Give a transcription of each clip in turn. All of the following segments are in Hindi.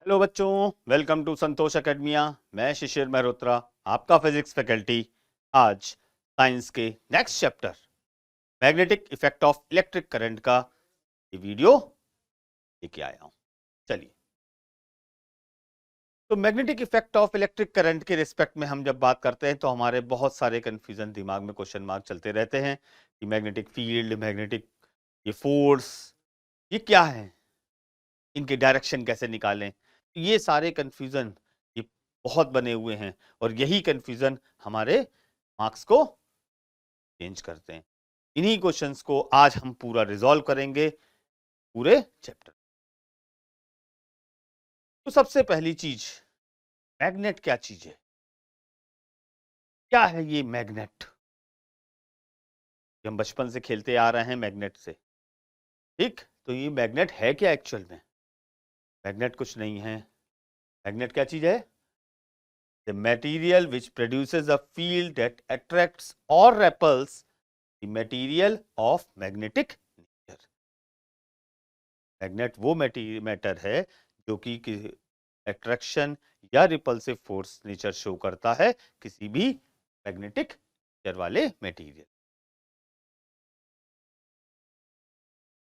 हेलो बच्चों, वेलकम टू संतोष अकेडमिया। मैं शिशिर मेहरोत्रा, आपका फिजिक्स फैकल्टी। आज साइंस के next chapter magnetic effect of electric current का ये वीडियो लेके आया हूं। चलिए, तो magnetic effect of electric current के रिस्पेक्ट में हम जब बात करते हैं तो हमारे बहुत सारे कंफ्यूजन दिमाग में, क्वेश्चन मार्क चलते रहते हैं कि मैग्नेटिक फील्ड, मैग्नेटिक ये फोर्स, ये क्या है, इनके डायरेक्शन कैसे निकालें। ये सारे कंफ्यूजन ये बहुत बने हुए हैं और यही कंफ्यूजन हमारे मार्क्स को चेंज करते हैं। इन्हीं क्वेश्चंस को आज हम पूरा रिजॉल्व करेंगे पूरे चैप्टर। तो सबसे पहली चीज, मैग्नेट क्या चीज है, क्या है ये मैग्नेट। हम बचपन से खेलते आ रहे हैं मैग्नेट से, ठीक। तो ये मैग्नेट है क्या एक्चुअल में? मैग्नेट कुछ नहीं है। मैग्नेट क्या चीज है? The material which produces a field that attracts or repels the material of magnetic nature. Magnet वो मैटर है जो कि अट्रैक्शन या रिपल्सिव फोर्स नेचर शो करता है किसी भी मैग्नेटिक नेचर वाले मटेरियल।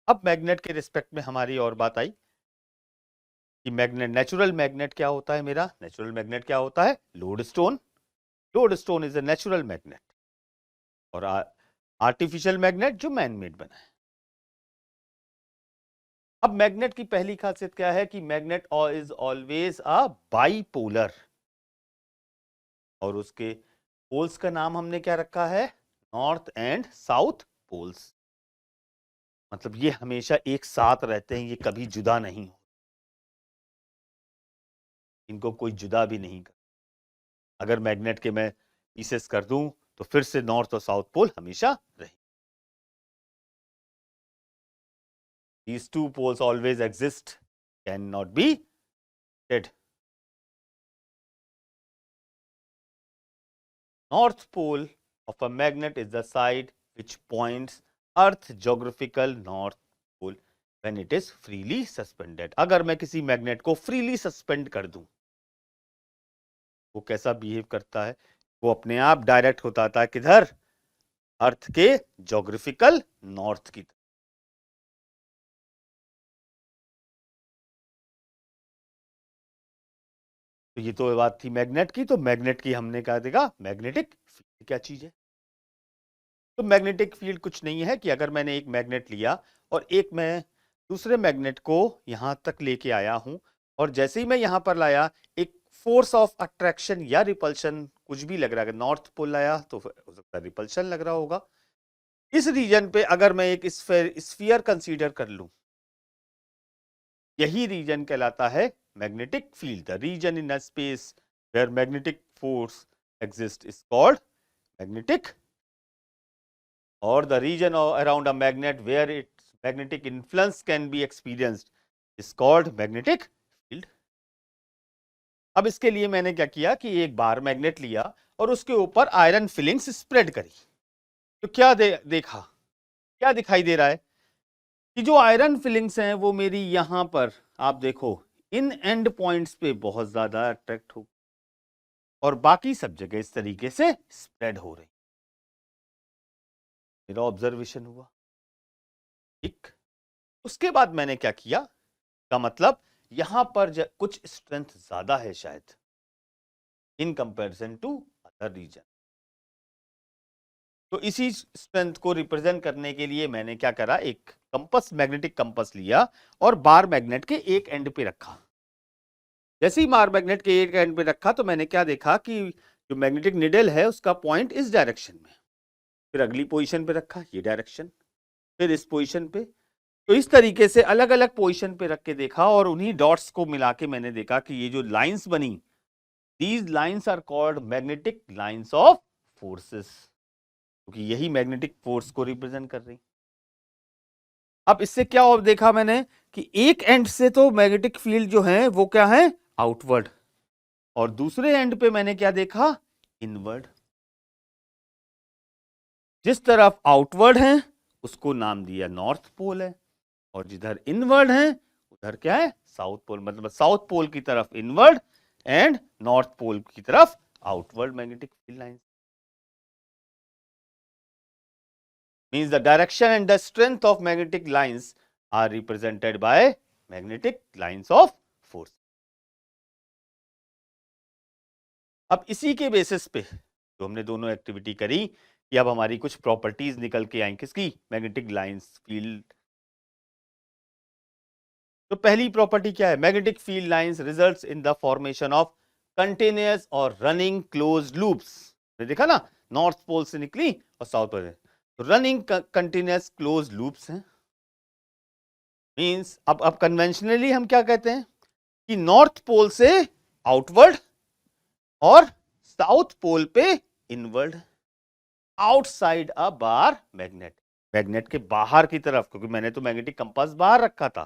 अब मैग्नेट के रिस्पेक्ट में हमारी और बात आई कि मैग्नेट, नेचुरल मैग्नेट क्या होता है। मेरा नेचुरल मैग्नेट क्या होता है? Lodestone. Lodestone is a natural magnet और आर्टिफिशियल मैग्नेट जो मैन मेड बना है। अब मैग्नेट की पहली खासियत क्या है कि magnet is always a bipolar, और उसके पोल्स का नाम हमने क्या रखा है? North and south poles. मतलब ये हमेशा एक साथ रहते हैं, ये कभी जुदा नहीं हो, इनको कोई जुदा भी नहीं कर। अगर मैग्नेट के मैं पीसेस कर दूं तो फिर से नॉर्थ और साउथ पोल हमेशा रहे। These two poles always exist, cannot be dead. North pole of a magnet is the side which points Earth geographical north pole when it is freely suspended. अगर मैं किसी मैग्नेट को freely suspend कर दूं, वो कैसा बिहेव करता है? वो अपने आप डायरेक्ट होता था किधर? अर्थ के जोग्राफिकल नॉर्थ की तरफ। तो ये तो बात थी मैग्नेट की। तो मैग्नेट की हमने कहा देखा, मैग्नेटिक फील्ड क्या चीज है। तो मैग्नेटिक फील्ड कुछ नहीं है कि अगर मैंने एक मैग्नेट लिया और एक मैं दूसरे मैग्नेट को यहां तक लेके आया हूं, और जैसे ही मैं यहां पर लाया, एक फोर्स ऑफ अट्रैक्शन या रिपल्शन कुछ भी लग रहा है। नॉर्थ पोल लाया तो हो सकता है रिपल्शन लग रहा होगा। इस रीजन पे अगर मैं एक स्फीयर कंसीडर कर लूं, यही रीजन कहलाता है magnetic field. The region in a space where magnetic force exist is called magnetic, or the region around a magnet where its magnetic influence can be experienced is called magnetic field. अब इसके लिए मैंने क्या किया कि एक बार मैग्नेट लिया और उसके ऊपर आयरन फिलिंग्स स्प्रेड करी। तो क्या देखा, क्या दिखाई दे रहा है कि जो आयरन फिलिंग्स हैं वो मेरी यहां पर, आप देखो, इन एंड पॉइंट्स पे बहुत ज्यादा अट्रैक्ट हो और बाकी सब जगह इस तरीके से स्प्रेड हो रही। मेरा ऑब्जर्वेशन हुआ, ठीक। उसके बाद मैंने क्या किया, का मतलब यहां पर कुछ स्ट्रेंथ ज्यादा है शायद in comparison to other region. तो इसी स्ट्रेंथ को रिप्रेजेंट करने के लिए मैंने क्या करा, एक कंपास, मैग्नेटिक कंपास लिया और बार मैग्नेट के एक एंड पे रखा। जैसे ही बार मैग्नेट के एक एंड पे रखा तो मैंने क्या देखा कि जो मैग्नेटिक निडल है उसका पॉइंट इस डायरेक्शन में। फिर अगली पोजीशन पे रखा, ये डायरेक्शन, फिर इस पोजीशन पे। तो इस तरीके से अलग अलग पोजीशन पे रख के देखा और उन्हीं डॉट्स को मिला के मैंने देखा कि ये जो लाइंस बनी, these lines are called magnetic lines of forces, क्योंकि यही मैग्नेटिक फोर्स को रिप्रेजेंट कर रही। अब इससे क्या देखा मैंने कि एक एंड से तो मैग्नेटिक फील्ड जो है वो क्या है, आउटवर्ड, और दूसरे एंड पे मैंने क्या देखा, इनवर्ड। जिस तरफ आउटवर्ड है उसको नाम दिया नॉर्थ पोल है, और जिधर इनवर्ड है उधर क्या है, साउथ पोल, मतलब साउथ पोल की तरफ इनवर्ड एंड नॉर्थ पोल की तरफ outward magnetic field lines. Means the direction and the strength of magnetic lines are represented by magnetic lines of force. अब इसी के बेसिस पे जो हमने दोनों एक्टिविटी करी कि अब हमारी कुछ प्रॉपर्टीज निकल के आई किसकी, मैग्नेटिक लाइंस फील्ड। तो पहली प्रॉपर्टी क्या है, magnetic field lines results in the formation of continuous और रनिंग क्लोज लूप्स। देखा ना, नॉर्थ पोल से निकली और साउथ पोल से, तो रनिंग कंटिन्यूअस क्लोज लूप्स हैं। मींस अब कन्वेंशनली हम क्या कहते हैं कि नॉर्थ पोल से आउटवर्ड और साउथ पोल पे इनवर्ड, आउटसाइड अ बार मैग्नेट, मैग्नेट के बाहर की तरफ, क्योंकि मैंने तो मैग्नेटिक कंपास बाहर रखा था,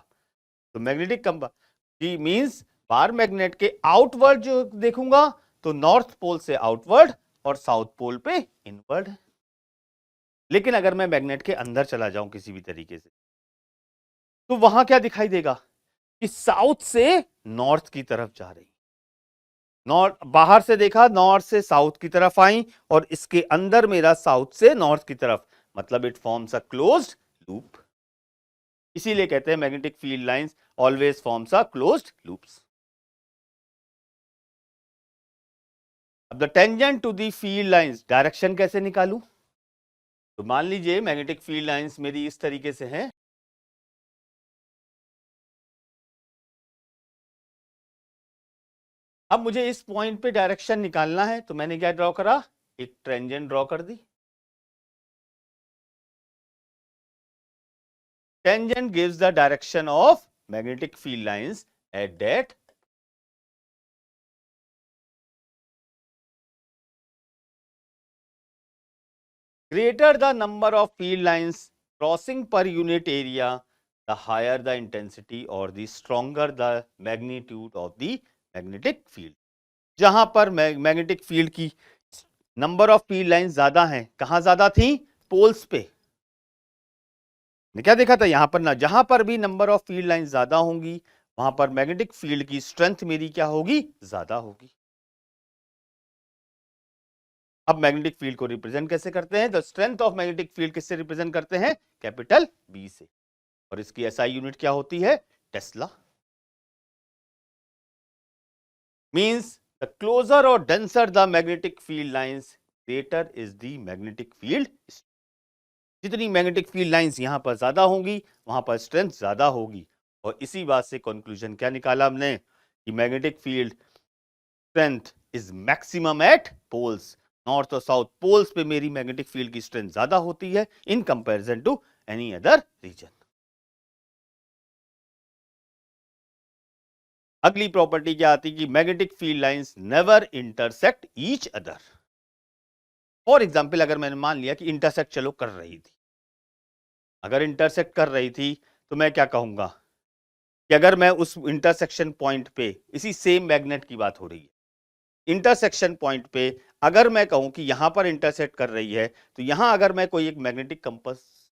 तो मैग्नेटिक कंपास की मींस बार मैग्नेट के आउटवर्ड जो देखूंगा तो नॉर्थ पोल से आउटवर्ड और साउथ पोल पे इनवर्ड। लेकिन अगर मैं मैग्नेट के अंदर चला जाऊं किसी भी तरीके से, तो वहां क्या दिखाई देगा कि साउथ से नॉर्थ की तरफ जा रही, नॉर्थ बाहर से देखा नॉर्थ से साउथ की तरफ आई और इसके अंदर मेरा साउथ से नॉर्थ की तरफ, मतलब it forms a closed loop. इसीलिए कहते हैं magnetic field lines always forms a closed loops. अब the tangent to the field lines, direction कैसे निकालूं, तो मान लीजिए मैग्नेटिक फील्ड लाइंस मेरी इस तरीके से है, अब मुझे इस पॉइंट पे डायरेक्शन निकालना है, तो मैंने क्या ड्रॉ करा, एक टेंजेंट ड्रॉ कर दी। Tangent gives the direction of magnetic field lines at that greater the number of field lines crossing per unit area, the higher the intensity or the stronger the magnitude of the magnetic field. जहां पर मैग्नेटिक फील्ड की नंबर ऑफ फील्ड लाइंस ज्यादा हैं, कहां ज्यादा थी, पोल्स पे। ने क्या देखा था यहां पर ना, जहां पर भी नंबर ऑफ फील्ड लाइंस ज्यादा होंगी वहां पर मैग्नेटिक फील्ड की स्ट्रेंथ मेरी क्या होगी, ज्यादा होगी। अब मैग्नेटिक फील्ड को रिप्रेजेंट कैसे करते हैं, the strength of magnetic field किससे रिप्रेजेंट करते हैं, कैपिटल बी से, और इसकी एसआई यूनिट क्या होती है, टेस्ला। मींस द क्लोजर और denser the magnetic field lines greater is the magnetic field. जितनी मैग्नेटिक फील्ड लाइंस यहां पर ज्यादा होंगी वहां पर स्ट्रेंथ ज्यादा होगी, और इसी बात से कंक्लूजन क्या निकाला हमने कि magnetic field strength is maximum at poles, north और साउथ पोल्स पे मेरी मैग्नेटिक फील्ड की स्ट्रेंथ ज्यादा होती है in comparison to any other region. अगली प्रॉपर्टी क्या आती है कि magnetic field lines never intersect each other. For example अगर मैंने मान लिया कि इंटरसेक्ट चलो कर रही थी, अगर इंटरसेक्ट कर रही थी तो मैं क्या कहूंगा कि अगर मैं उस इंटरसेक्शन पॉइंट पे, इसी सेम मैग्नेट की बात हो रही है, इंटरसेक्शन पॉइंट पे अगर मैं कहूं कि यहां पर इंटरसेक्ट कर रही है, तो यहां अगर मैं कोई एक मैग्नेटिक कंपास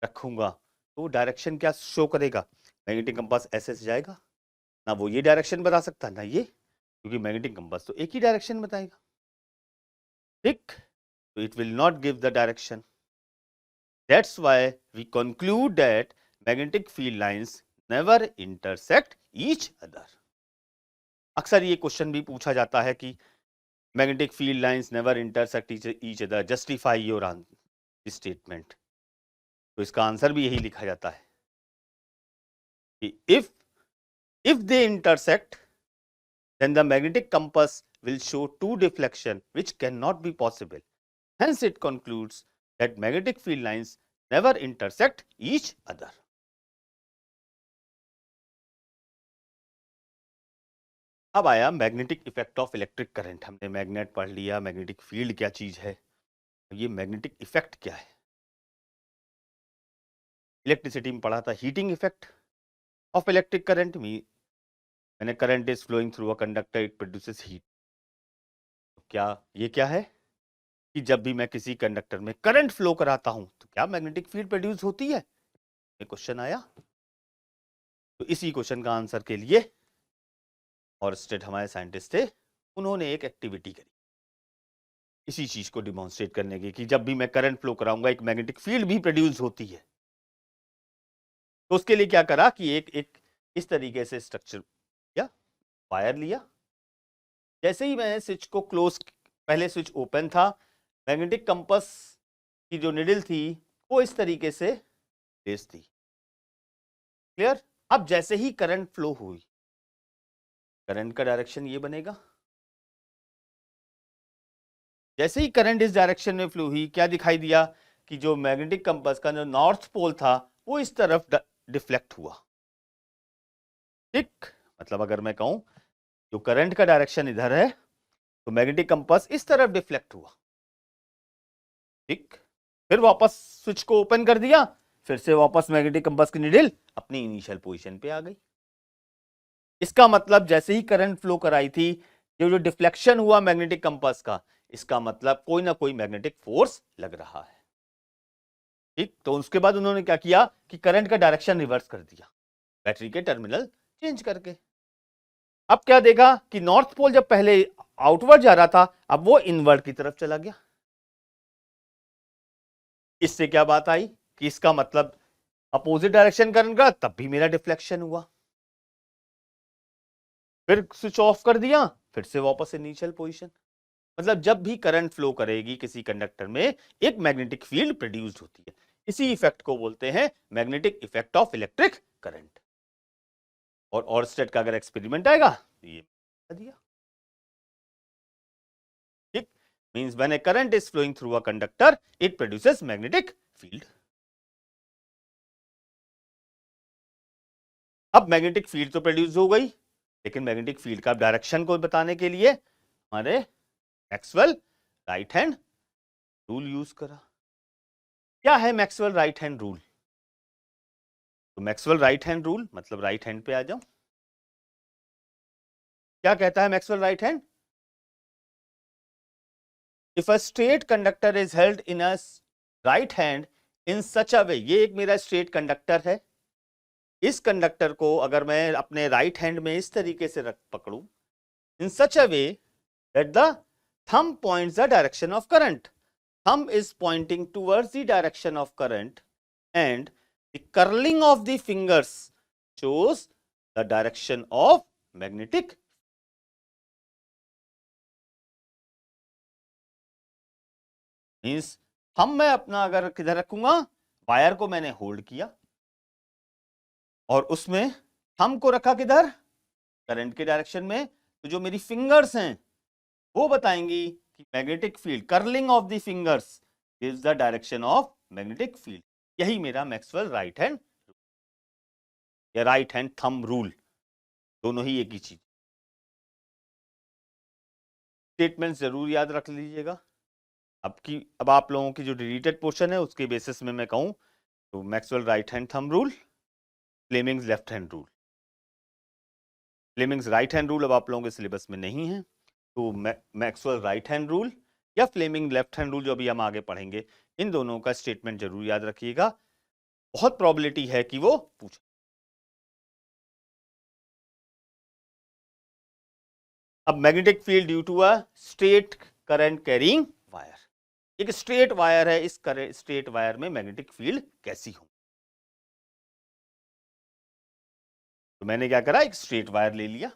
रखूंगा तो डायरेक्शन क्या शो करेगा, मैग्नेटिक कंपास ऐसे से जाएगा ना, वो ये डायरेक्शन बता सकता ना ये, क्योंकि मैग्नेटिक कंपास तो एक ही डायरेक्शन बताएगा, ठीक, तो it will not give the direction. That's why we conclude that magnetic field lines never intersect each other. अक्सर ये क्वेश्चन भी पूछा जाता है कि magnetic field lines never intersect each other, justify your statement. तो इसका आंसर भी यही लिखा जाता है कि if they intersect then the magnetic compass will show two deflection which cannot be possible, hence it concludes that magnetic field lines never intersect each other. अब आया magnetic effect of electric current. हमने मैग्नेट पढ़ लिया, मैग्नेटिक फील्ड क्या चीज है, ये मैग्नेटिक इफेक्ट क्या है। इलेक्ट्रिसिटी में पढ़ा था heating effect of electric current में, मैंने current is flowing through a conductor it produces heat. क्या ये क्या है कि जब भी मैं किसी कंडक्टर में करंट फ्लो कराता हूं तो क्या मैग्नेटिक फील्ड प्रोड्यूस होती है, ये क्वेश्चन आया। तो इसी क्वेश्चन का आंसर के लिए ऑरस्टेड हमारे साइंटिस्ट थे, उन्होंने एक एक्टिविटी करी इसी चीज को डिमॉन्स्ट्रेट करने की कि जब भी मैं करंट फ्लो कराऊंगा एक मैग्नेटिक फील्ड भी प्रोड्यूस होती है। तो उसके लिए क्या करा कि एक इस तरीके से स्ट्रक्चर या वायर लिया। जैसे ही मैंने स्विच को क्लोज, पहले स्विच ओपन था, मैग्नेटिक कंपास की जो निडल थी वो इस तरीके से प्लेस थी। क्लियर? अब जैसे ही करंट फ्लो हुई, करंट का डायरेक्शन ये बनेगा। जैसे ही करंट इस डायरेक्शन में फ्लो हुई, क्या दिखाई दिया कि जो मैग्नेटिक कंपास का जो नॉर्थ पोल था वो इस तरफ डिफ्लेक्ट हुआ। ठीक, मतलब अगर मैं कहूं जो करंट का डायरेक्शन इधर है तो मैग्नेटिक कंपास इस तरफ डिफ्लेक्ट हुआ। ठीक, फिर वापस स्विच को ओपन कर दिया, फिर से वापस मैग्नेटिक कंपास की नीडल अपनी इनिशियल पोजीशन पे आ गई। इसका मतलब जैसे ही करंट फ्लो कराई थी, ये जो डिफ्लेक्शन हुआ मैग्नेटिक कंपास का, इसका मतलब कोई ना कोई मैग्नेटिक फोर्स लग रहा है। ठीक, तो उसके बाद उन्होंने क्या किया कि करंट का डायरेक्शन रिवर्स कर दिया बैटरी के टर्मिनल चेंज करके। अब क्या देखा कि नॉर्थ पोल जब पहले आउटवर्ड जा रहा था, अब वो इनवर्ड की तरफ चला गया। इससे क्या बात आई कि इसका मतलब अपोजिट डायरेक्शन करंट का, तब भी मेरा डिफ्लेक्शन हुआ। फिर स्विच ऑफ कर दिया, फिर से वापस इनिशियल पोजीशन। मतलब जब भी करंट फ्लो करेगी किसी कंडक्टर में, एक मैग्नेटिक फील्ड प्रोड्यूस्ड होती है। इसी इफेक्ट को बोलते हैं magnetic effect of electric current. और ऑरस्टेड का अगर एक्सपेरिमेंट आएगा तो ये दिया। ठीक, means when a current is flowing through a conductor it produces magnetic field. अब मैग्नेटिक फील्ड तो प्रोड्यूस हो गई, लेकिन मैग्नेटिक फील्ड का डायरेक्शन को बताने के लिए हमारे Maxwell right hand rule use करा। क्या है मैक्सवेल राइट हैंड रूल? तो मैक्सवेल राइट हैंड रूल मतलब राइट हैंड पे आ जाओ। क्या कहता है Maxwell right hand? If a straight conductor is held in a right hand in such a way, ये एक मेरा स्ट्रेट कंडक्टर है, इस कंडक्टर को अगर मैं अपने राइट हैंड में इस तरीके से रख पकड़ूं, in such a way that the thumb points the direction of current, thumb is pointing towards the direction of current and the curling of the fingers shows the direction of magnetic. Means thumb मैं अपना अगर किधर रखूंगा, वायर को मैंने होल्ड किया और उसमें thumb को रखा किधर, करंट के डायरेक्शन में, तो जो मेरी फिंगर्स हैं वो बताएंगी कि magnetic field, curling of the fingers gives the direction of magnetic field. यही मेरा मैक्सवेल राइट हैंड या राइट हैंड थंब रूल, दोनों ही एक ही चीज। स्टेटमेंट जरूर याद रख लीजिएगा। अब आप लोगों की जो डिलीटेड पोर्शन है उसके बेसिस में मैं कहूं तो Maxwell right hand thumb rule, Fleming's left hand rule. Fleming's right hand rule अब आप लोगों के सिलेबस में नहीं है, तो मैक्सवेल राइट हैंड रूल या फ्लेमिंग लेफ्ट हैंड रूल जो अभी हम आगे पढ़ेंगे, इन दोनों का स्टेटमेंट जरूर याद रखिएगा। बहुत प्रोबेबिलिटी है कि वो पूछे। अब magnetic field due to a straight current carrying wire, एक स्ट्रेट वायर है, इस स्ट्रेट वायर में मैग्नेटिक फील्ड कैसी हो? तो मैंने क्या करा, एक स्ट्रेट वायर ले लिया।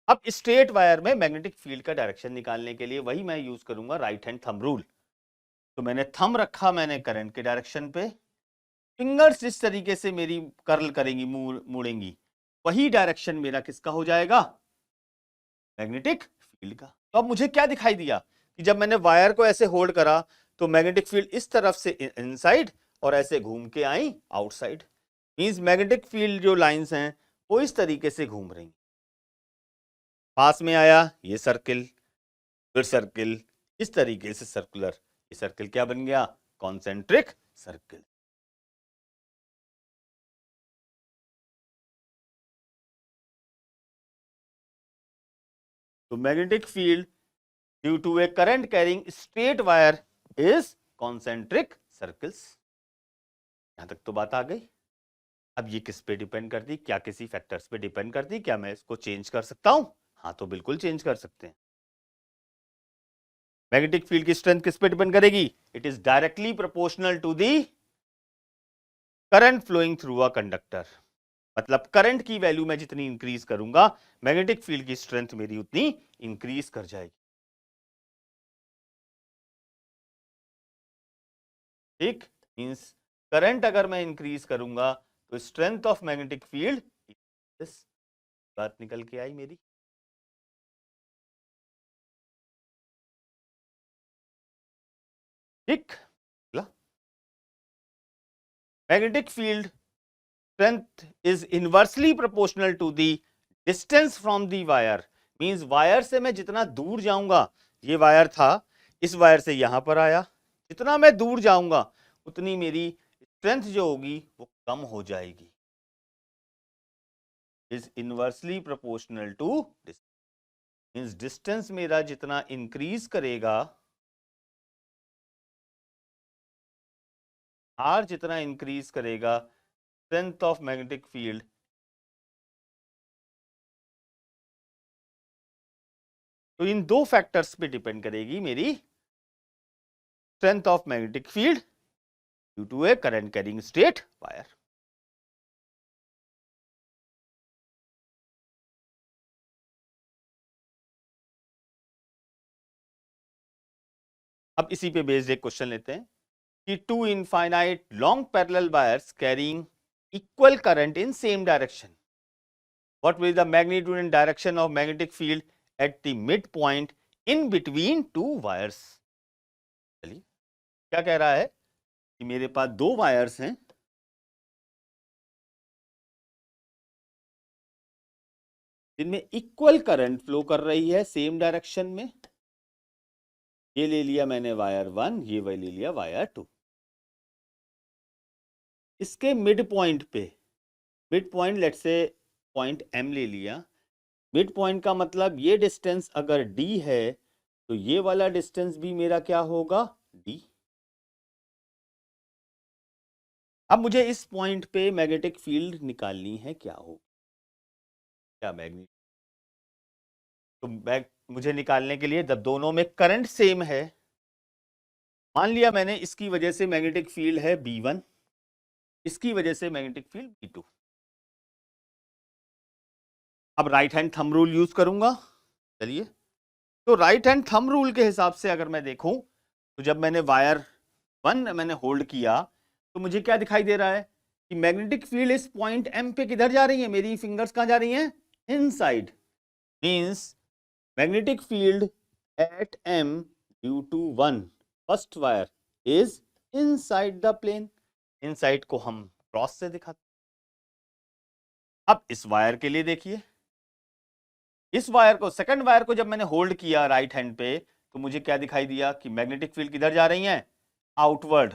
अब स्ट्रेट वायर में मैग्नेटिक फील्ड का डायरेक्शन निकालने के लिए वही मैं यूज करूंगा राइट हैंड थंब रूल। तो मैंने थंब रखा, मैंने करंट के डायरेक्शन पे, फिंगर्स जिस तरीके से मेरी कर्ल करेंगी, मुड़ेंगी, वही डायरेक्शन मेरा किसका हो जाएगा, मैग्नेटिक फील्ड का। तो अब मुझे क्या दिखाई दिया कि जब मैंने वायर को ऐसे होल्ड करा तो मैग्नेटिक फील्ड इस तरफ से इनसाइड और ऐसे घूम के आई आउटसाइड। मींस मैग्नेटिक फील्ड जो लाइंस हैं वो इस तरीके से घूम रही। पास में आया ये सर्किल, फिर सर्किल, इस तरीके से सर्कुलर, ये सर्किल क्या बन गया, कॉन्सेंट्रिक सर्किल। तो magnetic field due to a current carrying straight wire is concentric circles. यहां तक तो बात आ गई। अब ये किस पे डिपेंड करती, क्या किसी फैक्टर्स पे डिपेंड करती, क्या मैं इसको चेंज कर सकता हूं? हाँ, तो बिल्कुल चेंज कर सकते हैं। मैग्नेटिक फील्ड की स्ट्रेंथ किस पे डिपेंड करेगी? It is directly proportional to the current flowing through a conductor. मतलब करंट की वैल्यू मैं जितनी इंक्रीज करूंगा, मैग्नेटिक फील्ड की स्ट्रेंथ मेरी उतनी इंक्रीज कर जाएगी। ठीक, मींस करंट अगर मैं इंक्रीज करूंगा तो स्ट्रेंथ ऑफ मैग्नेटिक फील्ड, बात निकल के आई मेरी। ठीक, magnetic field strength is inversely proportional to the distance from the wire, means wire से मैं जितना दूर जाऊंगा, ये वायर था, इस वायर से यहां पर आया, जितना मैं दूर जाऊंगा उतनी मेरी स्ट्रेंथ जो होगी वो कम हो जाएगी। is inversely proportional to distance, means distance मेरा जितना इंक्रीज करेगा, आर जितना इंक्रीज करेगा, स्ट्रेंथ ऑफ मैग्नेटिक फील्ड तो इन दो फैक्टर्स पे डिपेंड करेगी मेरी strength of magnetic field due to a current carrying straight wire. अब इसी पे बेस्ड एक क्वेश्चन लेते हैं कि two infinite long parallel wires carrying equal current in same direction, what will be the magnitude and direction of magnetic field at the midpoint in between two wires? चलिए, क्या कह रहा है कि मेरे पास दो वायर्स हैं, जिनमें इक्वल करंट फ्लो कर रही है सेम डायरेक्शन में। ये ले लिया मैंने वायर 1, ये ले लिया वायर 2। इसके मिड पॉइंट पे, mid point let's say point M ले लिया। मिड पॉइंट का मतलब ये डिस्टेंस अगर D है तो ये वाला डिस्टेंस भी मेरा क्या होगा? D। अब मुझे इस पॉइंट पे मैग्नेटिक फील्ड निकालनी है, क्या हो, क्या मैग्नेट, तो मुझे निकालने के लिए जब दोनों में करंट सेम है, मान लिया मैंने इसकी वजह से मैग्नेटिक फील्ड है B1, इसकी वजह से मैग्नेटिक फील्ड B2। अब right hand thumb rule use करूंगा। चलिए, तो राइट हैंड थंब रूल के हिसाब से अगर मैं देखूं तो जब मैंने वायर 1 मैंने होल्ड किया तो मुझे क्या दिखाई दे रहा है कि मैग्नेटिक फील्ड इस पॉइंट M पे किधर जा रही है, मेरी फिंगर्स कहां जा रही हैं? Inside. Means magnetic field at M due to 1 first wire is inside the plane. Inside को हम क्रॉस से दिखाते। अब इस वायर के लिए देखिए, इस वायर को, सेकंड वायर को जब मैंने होल्ड किया राइट हैंड पे तो मुझे क्या दिखाई दिया कि मैग्नेटिक फील्ड किधर जा रही है? आउटवर्ड।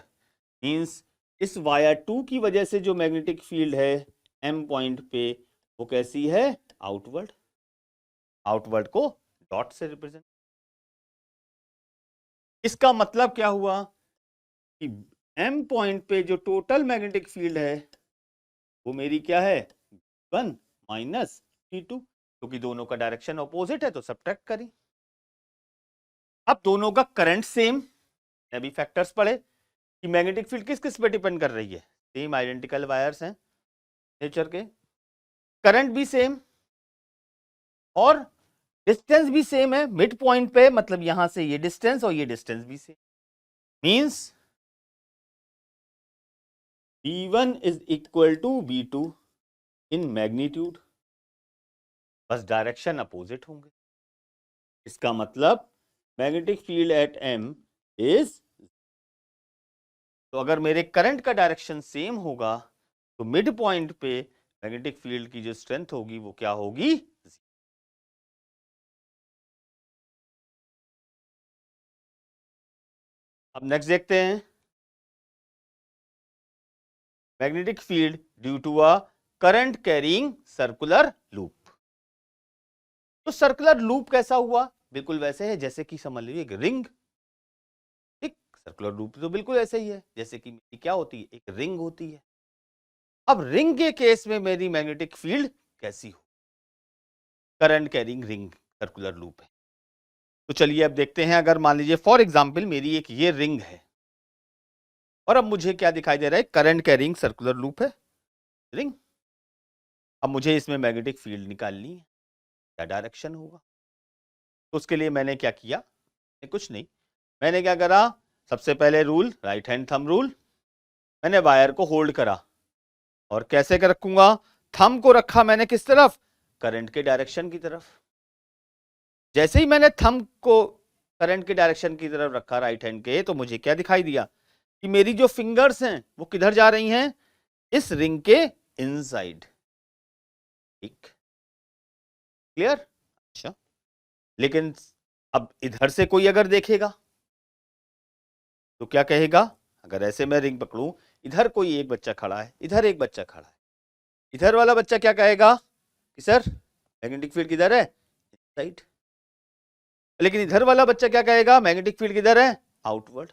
मींस इस वायर 2 की वजह से जो मैग्नेटिक फील्ड है M पॉइंट पे वो कैसी है? आउटवर्ड। आउटवर्ड को डॉट से रिप्रेजेंट। इसका मतलब क्या हुआ कि M पॉइंट पे जो टोटल मैग्नेटिक फील्ड है वो मेरी क्या है? 1 माइनस T2, क्योंकि दोनों का डायरेक्शन ऑपोजिट है तो सब्ट्रैक्ट करें। अब दोनों का करंट सेम, अभी फैक्टर्स पढ़े कि मैग्नेटिक फील्ड किस किस पे डिपेंड कर रही है, सेम आइडेंटिकल वायर्स हैं नेचर के, करंट भी सेम और डिस्टेंस भी सेम है मिड पॉइंट पे, मतलब यहां से ये डिस्टेंस और ये डिस्टेंस भी same. Means B1 is equal to B2 in magnitude, बस डायरेक्शन अपोजिट होंगे। इसका मतलब magnetic field at M is, तो अगर मेरे करंट का डायरेक्शन सेम होगा तो मिड पॉइंट पे मैग्नेटिक फील्ड की जो स्ट्रेंथ होगी वो क्या होगी? अब नेक्स्ट देखते हैं, magnetic field due to a current carrying circular loop. तो सर्कुलर लूप कैसा हुआ? बिल्कुल वैसे है जैसे कि समझ लीजिए एक रिंग। ठीक, सर्कुलर लूप तो बिल्कुल ऐसे ही है जैसे कि क्या होती है, एक रिंग होती है। अब रिंग के केस में मेरी मैग्नेटिक फील्ड कैसी हो? Current carrying ring circular loop है। तो चलिए अब देखते हैं, अगर मान लीजिए फॉर एग्जांपल मेरी एक ये रिंग है और अब मुझे क्या दिखाई दे रहा है, करंट कैरिंग सर्कुलर लूप है रिंग। अब मुझे इसमें मैग्नेटिक फील्ड निकालनी है, क्या डायरेक्शन होगा? तो उसके लिए मैंने क्या किया, कुछ नहीं, मैंने क्या करा, सबसे पहले rule right hand thumb rule, मैंने वायर को होल्ड करा और कैसे कर रखूंगा, थंब को रखा मैंने किस तरफ, करंट के डायरेक्शन की तरफ। जैसे ही मैंने थंब को करंट के डायरेक्शन की तरफ रखा राइट हैंड के, तो मुझे क्या दिखाई दिया कि मेरी जो फिंगर्स हैं वो किधर जा रही हैं, इस रिंग के इनसाइड। ठीक, क्लियर? अच्छा, लेकिन अब इधर से कोई अगर देखेगा तो क्या कहेगा, अगर ऐसे मैं रिंग पकड़ूं, इधर कोई एक बच्चा खड़ा है, इधर एक बच्चा खड़ा है, इधर वाला बच्चा क्या कहेगा कि सर मैग्नेटिक फील्ड किधर है, साइड। लेकिन इधर वाला बच्चा क्या कहेगा, मैग्नेटिक फील्ड किधर है, आउटवर्ड।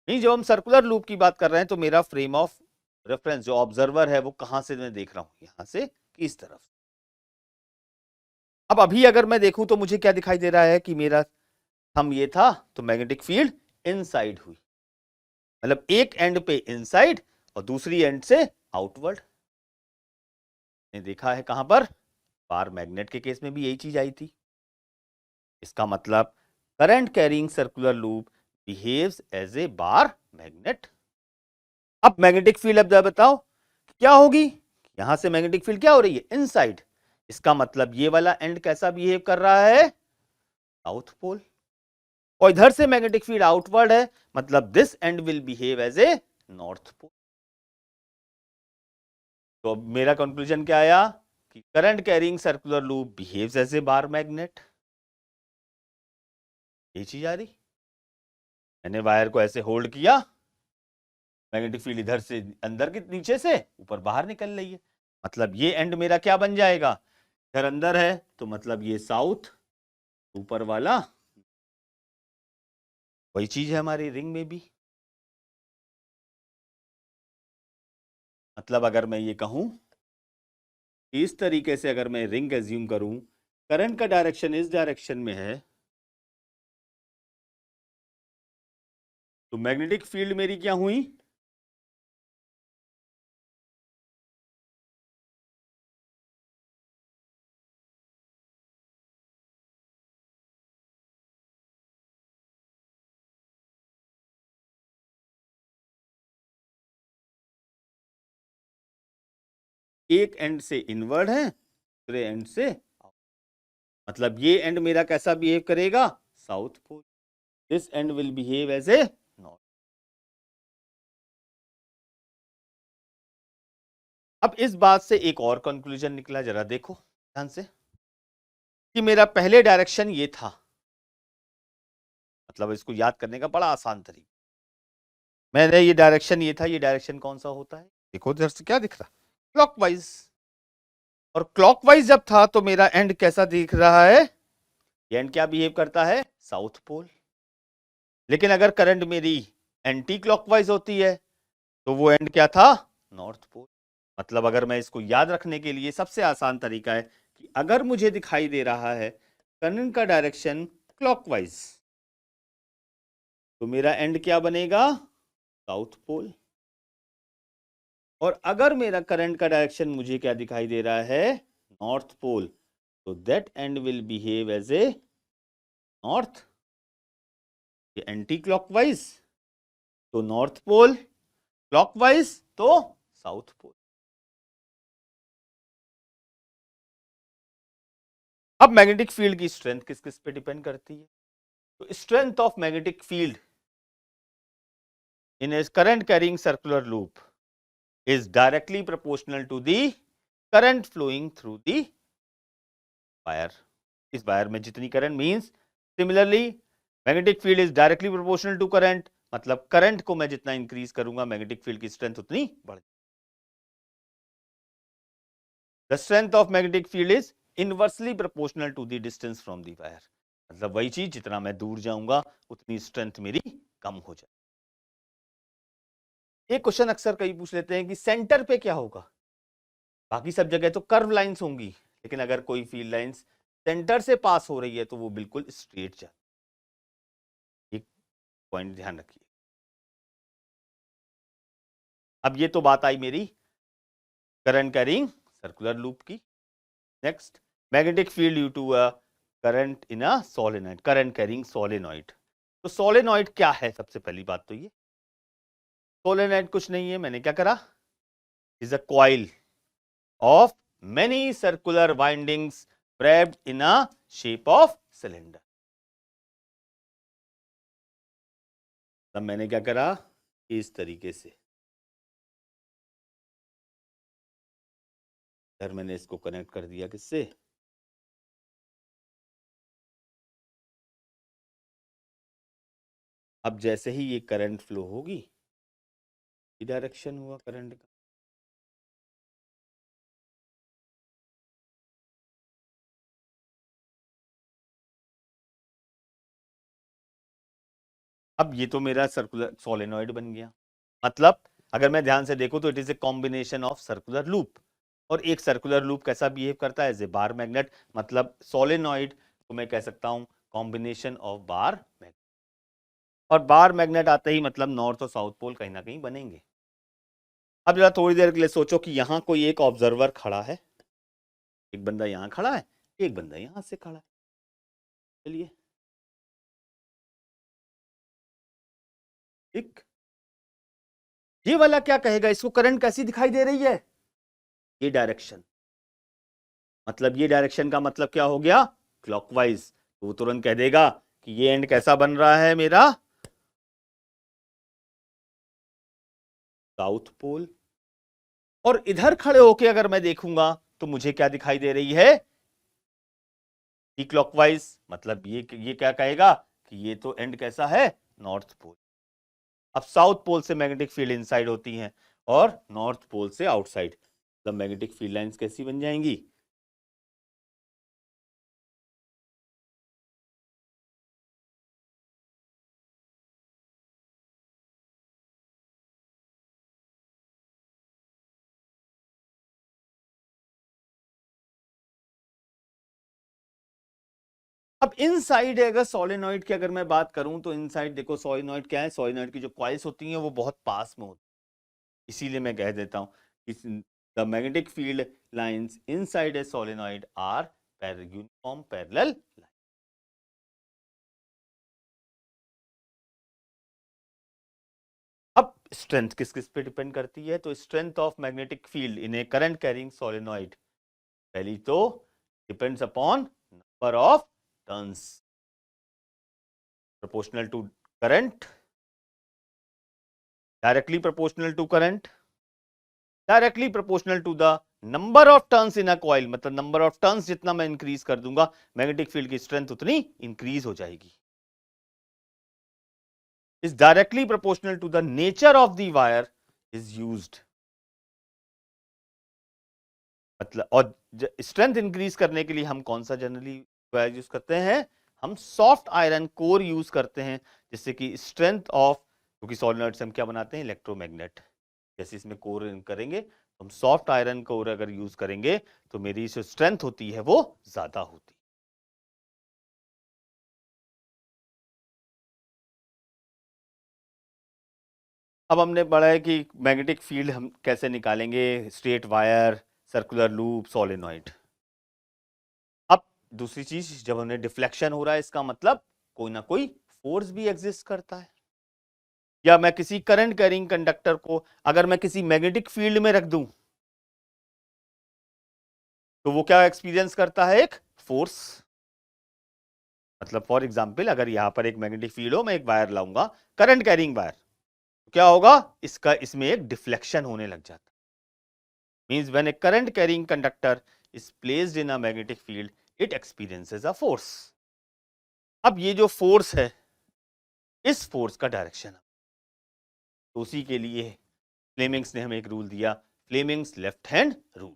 नहीं, जब हम सर्कुलर लूप की बात कर रहे हैं तो मेरा फ्रेम ऑफ रेफरेंस जो ऑब्जर्वर है वो कहां से मैं देख रहा हूं, यहां से कि इस तरफ। अब अभी अगर मैं देखूं तो मुझे क्या दिखाई दे रहा है कि मेरा थंब ये था, तो मैग्नेटिक फील्ड इनसाइड हुई, मतलब एक एंड पे इनसाइड और दूसरी एंड से आउटवर्ड। ने देखा है कहां पर, बार मैग्नेट के केस में भी यही चीज आई थी। इसका मतलब current carrying circular loop behaves as a bar magnet. अब मैग्नेटिक फील्ड, अब बताओ क्या होगी, यहां से मैग्नेटिक फील्ड क्या हो रही है, इनसाइड। इसका मतलब ये वाला एंड कैसा बिहेव कर रहा है, साउथ पोल। और इधर से मैग्नेटिक फील्ड आउटवर्ड है, मतलब this end will behave as a north pole. तो अब मेरा कंक्लूजन क्या आया कि current carrying circular loop behaves as a bar magnet. ये चीज आ रही, मैंने वायर को ऐसे होल्ड किया, मैग्नेटिक फील्ड इधर से अंदर के नीचे से ऊपर बाहर निकल रही है, मतलब ये एंड मेरा क्या बन जाएगा, इधर अंदर है तो मतलब ये साउथ, ऊपर वाला। वही चीज है हमारी रिंग में भी। मतलब अगर मैं ये कहूं, इस तरीके से अगर मैं रिंग एज्यूम करूं, करंट का डायरेक्शन इस डायरेक्शन में है, तो मैग्नेटिक फील्ड मेरी क्या हुई, एक एंड से इनवर्ड है, दूसरे एंड से आउट। मतलब ये एंड मेरा कैसा बिहेव करेगा, south pole. This end will behave as a north. अब इस बात से एक और कंक्लूजन निकला, जरा देखो ध्यान से, कि मेरा पहले डायरेक्शन ये था, मतलब इसको याद करने का बड़ा आसान तरीका, मैंने ये डायरेक्शन ये था, ये डायरेक्शन कौन सा होता है, देखो इधर से क्या दिख रहा, क्लॉकवाइज। और क्लॉकवाइज जब था तो मेरा एंड कैसा दिख रहा है, ये एंड क्या बिहेव करता है, साउथ पोल। लेकिन अगर करंट मेरी एंटी क्लॉकवाइज होती है तो वो एंड क्या था, नॉर्थ पोल। मतलब अगर मैं इसको याद रखने के लिए सबसे आसान तरीका है कि अगर मुझे दिखाई दे रहा है करंट का डायरेक्शन क्लॉकवाइज, तो मेरा एंड क्या बनेगा, साउथ पोल। और अगर मेरा करंट का डायरेक्शन मुझे क्या दिखाई दे रहा है, नॉर्थ पोल, तो that end will behave as a north. ये एंटी क्लॉकवाइज तो नॉर्थ पोल, क्लॉकवाइज तो साउथ पोल। अब मैग्नेटिक फील्ड की स्ट्रेंथ किस किस पे डिपेंड करती है, तो strength of magnetic field in a current carrying circular loop is directly proportional to the current flowing through the wire. इस वायर में जितनी current means, similarly magnetic field is directly proportional to current, मतलब करंट को मैं जितना इंक्रीज करूंगा मैग्नेटिक फील्ड की स्ट्रेंथ उतनी बढ़। The strength of magnetic field is inversely proportional to the distance from the wire, मतलब वही चीज, जितना मैं दूर जाऊंगा उतनी स्ट्रेंथ मेरी कम हो जाए। एक क्वेश्चन अक्सर कई पूछ लेते हैं कि सेंटर पे क्या होगा। बाकी सब जगह तो कर्व लाइंस होंगी, लेकिन अगर कोई फील्ड लाइंस सेंटर से पास हो रही है तो वो बिल्कुल स्ट्रेट जाती। एक पॉइंट ध्यान रखिए। अब ये तो बात आई मेरी करंट कैरिंग सर्कुलर लूप की। Next, magnetic field due to a current in a solenoid, current carrying solenoid. तो सोलेनॉइड क्या है? सबसे पहली बात तो ये सोलेनॉइड कुछ नहीं है, मैंने क्या करा, is a coil of many circular windings wrapped in a shape of cylinder। तब मैंने क्या करा, इस तरीके से फिर मैंने इसको कनेक्ट कर दिया किससे, अब जैसे ही ये करंट फ्लो होगी, ये डायरेक्शन हुआ करंट का, अब ये तो मेरा सर्कुलर सोलेनॉइड बन गया। मतलब अगर मैं ध्यान से देखूं तो it is a combination of circular loop. और एक सर्कुलर लूप कैसा बिहेव करता है? As a bar magnet. मतलब सोलेनॉइड को मैं कह सकता हूं कॉम्बिनेशन ऑफ बार मैग्नेट। और बार मैग्नेट आते ही मतलब नॉर्थ और साउथ पोल कहीं ना कहीं बनेंगे। अब जरा थोड़ी देर के लिए सोचो कि यहां कोई एक ऑब्जर्वर खड़ा है, एक बंदा यहां खड़ा है, एक बंदा यहां से खड़ा है। चलिए, ठीक, ये वाला क्या कहेगा, इसको करंट कैसी दिखाई दे रही है? ये डायरेक्शन, मतलब ये डायरेक्शन का मतलब क्या हो गया? क्लॉकवाइज। तो वो तुरंत कह देगा कि ये एंड कैसा बन रहा है मेरा? South pole. और इधर खड़े होके अगर मैं देखूंगा तो मुझे क्या दिखाई दे रही है? कि क्लॉकवाइज। मतलब ये क्या कहेगा कि ये तो एंड कैसा है? North pole. अब साउथ पोल से मैग्नेटिक फील्ड इनसाइड होती हैं और नॉर्थ पोल से आउटसाइड, मतलब मैग्नेटिक फील्ड लाइंस कैसी बन जाएंगी? अब इनसाइड अगर सोलेनॉइड की अगर मैं बात करूं तो इनसाइड देखो, सोलेनॉइड क्या है? सोलेनॉइड की जो कॉइल्स होती हैं वो बहुत पास में होती है। इसीलिए मैं कह देता हूं the magnetic field lines inside a solenoid are uniform parallel. अब स्ट्रेंथ किस किस पे डिपेंड करती है? तो strength of magnetic field in a current carrying solenoid, पहली तो depends upon number of turns proportional to current, directly proportional to current, directly proportional to the number of turns in a coil। मतलब नंबर ऑफ टर्न्स जितना मैं इंक्रीज कर दूंगा मैग्नेटिक फील्ड की स्ट्रेंथ उतनी इंक्रीज हो जाएगी। is directly proportional to the nature of the wire is used। मतलब और स्ट्रेंथ इंक्रीज करने के लिए हम कौन सा जनरली वायर यूज करते हैं? हम सॉफ्ट आयरन कोर यूज करते हैं, जिससे कि स्ट्रेंथ ऑफ, क्योंकि सोलेनॉइड से हम क्या बनाते हैं? इलेक्ट्रोमैग्नेट। जैसे इसमें कोर करेंगे तो हम सॉफ्ट आयरन कोर अगर यूज करेंगे तो मेरी जो स्ट्रेंथ होती है वो ज्यादा होती है। अब हमने पढ़ा है कि मैग्नेटिक फील्ड हम कैसे निकालेंगे, straight wire, circular loop, solenoid. अब दूसरी चीज, जब हमने डिफ्लेक्शन हो रहा है इसका मतलब कोई ना कोई फोर्स भी एग्जिस्ट करता है। या मैं किसी करंट कैरिंग कंडक्टर को अगर मैं किसी मैग्नेटिक फील्ड में रख दूं तो वो क्या एक्सपीरियंस करता है? एक फोर्स। मतलब फॉर एग्जांपल अगर यहां पर एक मैग्नेटिक फील्ड हो, मैं एक वायर लाऊंगा, करंट कैरिंग वायर, तो क्या होगा? इसका इसमें एक डिफ्लेक्शन होने लग जाता है। Means when a current carrying conductor is placed in a magnetic field it experiences a force. अब ये जो फोर्स है, इस फोर्स का डायरेक्शन, तो उसी के लिए फ्लेमिंग्स ने हमें एक रूल दिया, फ्लेमिंग्स लेफ्ट हैंड रूल।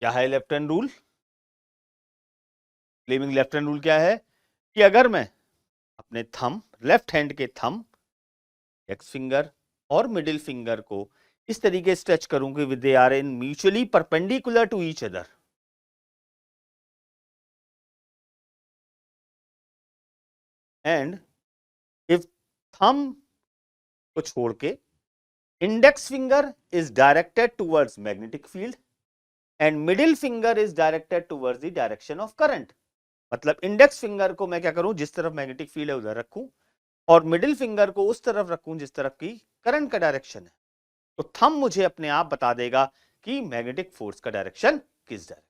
क्या है left hand rule? Fleming left hand rule क्या है कि अगर मैं अपने थंब, लेफ्ट हैंड के थंब, एक्स फिंगर और मिडिल फिंगर को इस तरीके से टच करूं कि they are in mutually perpendicular to each other, and if thumb को छोड़ के index finger is directed towards magnetic field and middle finger is directed towards the direction of current. मतलब इंडेक्स फिंगर को मैं क्या करूं, जिस तरफ मैग्नेटिक फील्ड है उधर रखूं, और मिडिल फिंगर को उस तरफ रखूं जिस तरफ की करंट का डायरेक्शन है। तो थंब मुझे अपने आप बता देगा कि मैग्नेटिक फोर्स का डायरेक्शन किस direction.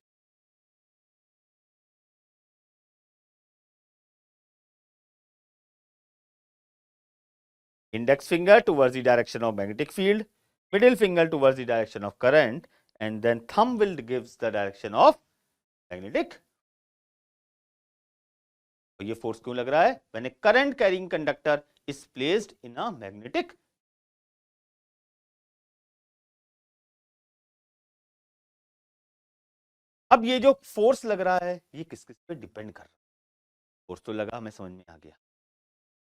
Index finger towards the direction of magnetic field, middle finger towards the direction of current, and then thumb will gives the direction of magnetic। तो ये फोर्स क्यों लग रहा है? When a current carrying conductor is placed in a magnetic। अब ये जो फोर्स लग रहा है ये किस किस पे डिपेंड कर रहा है? फोर्स तो लगा, हमें समझ में आ गया,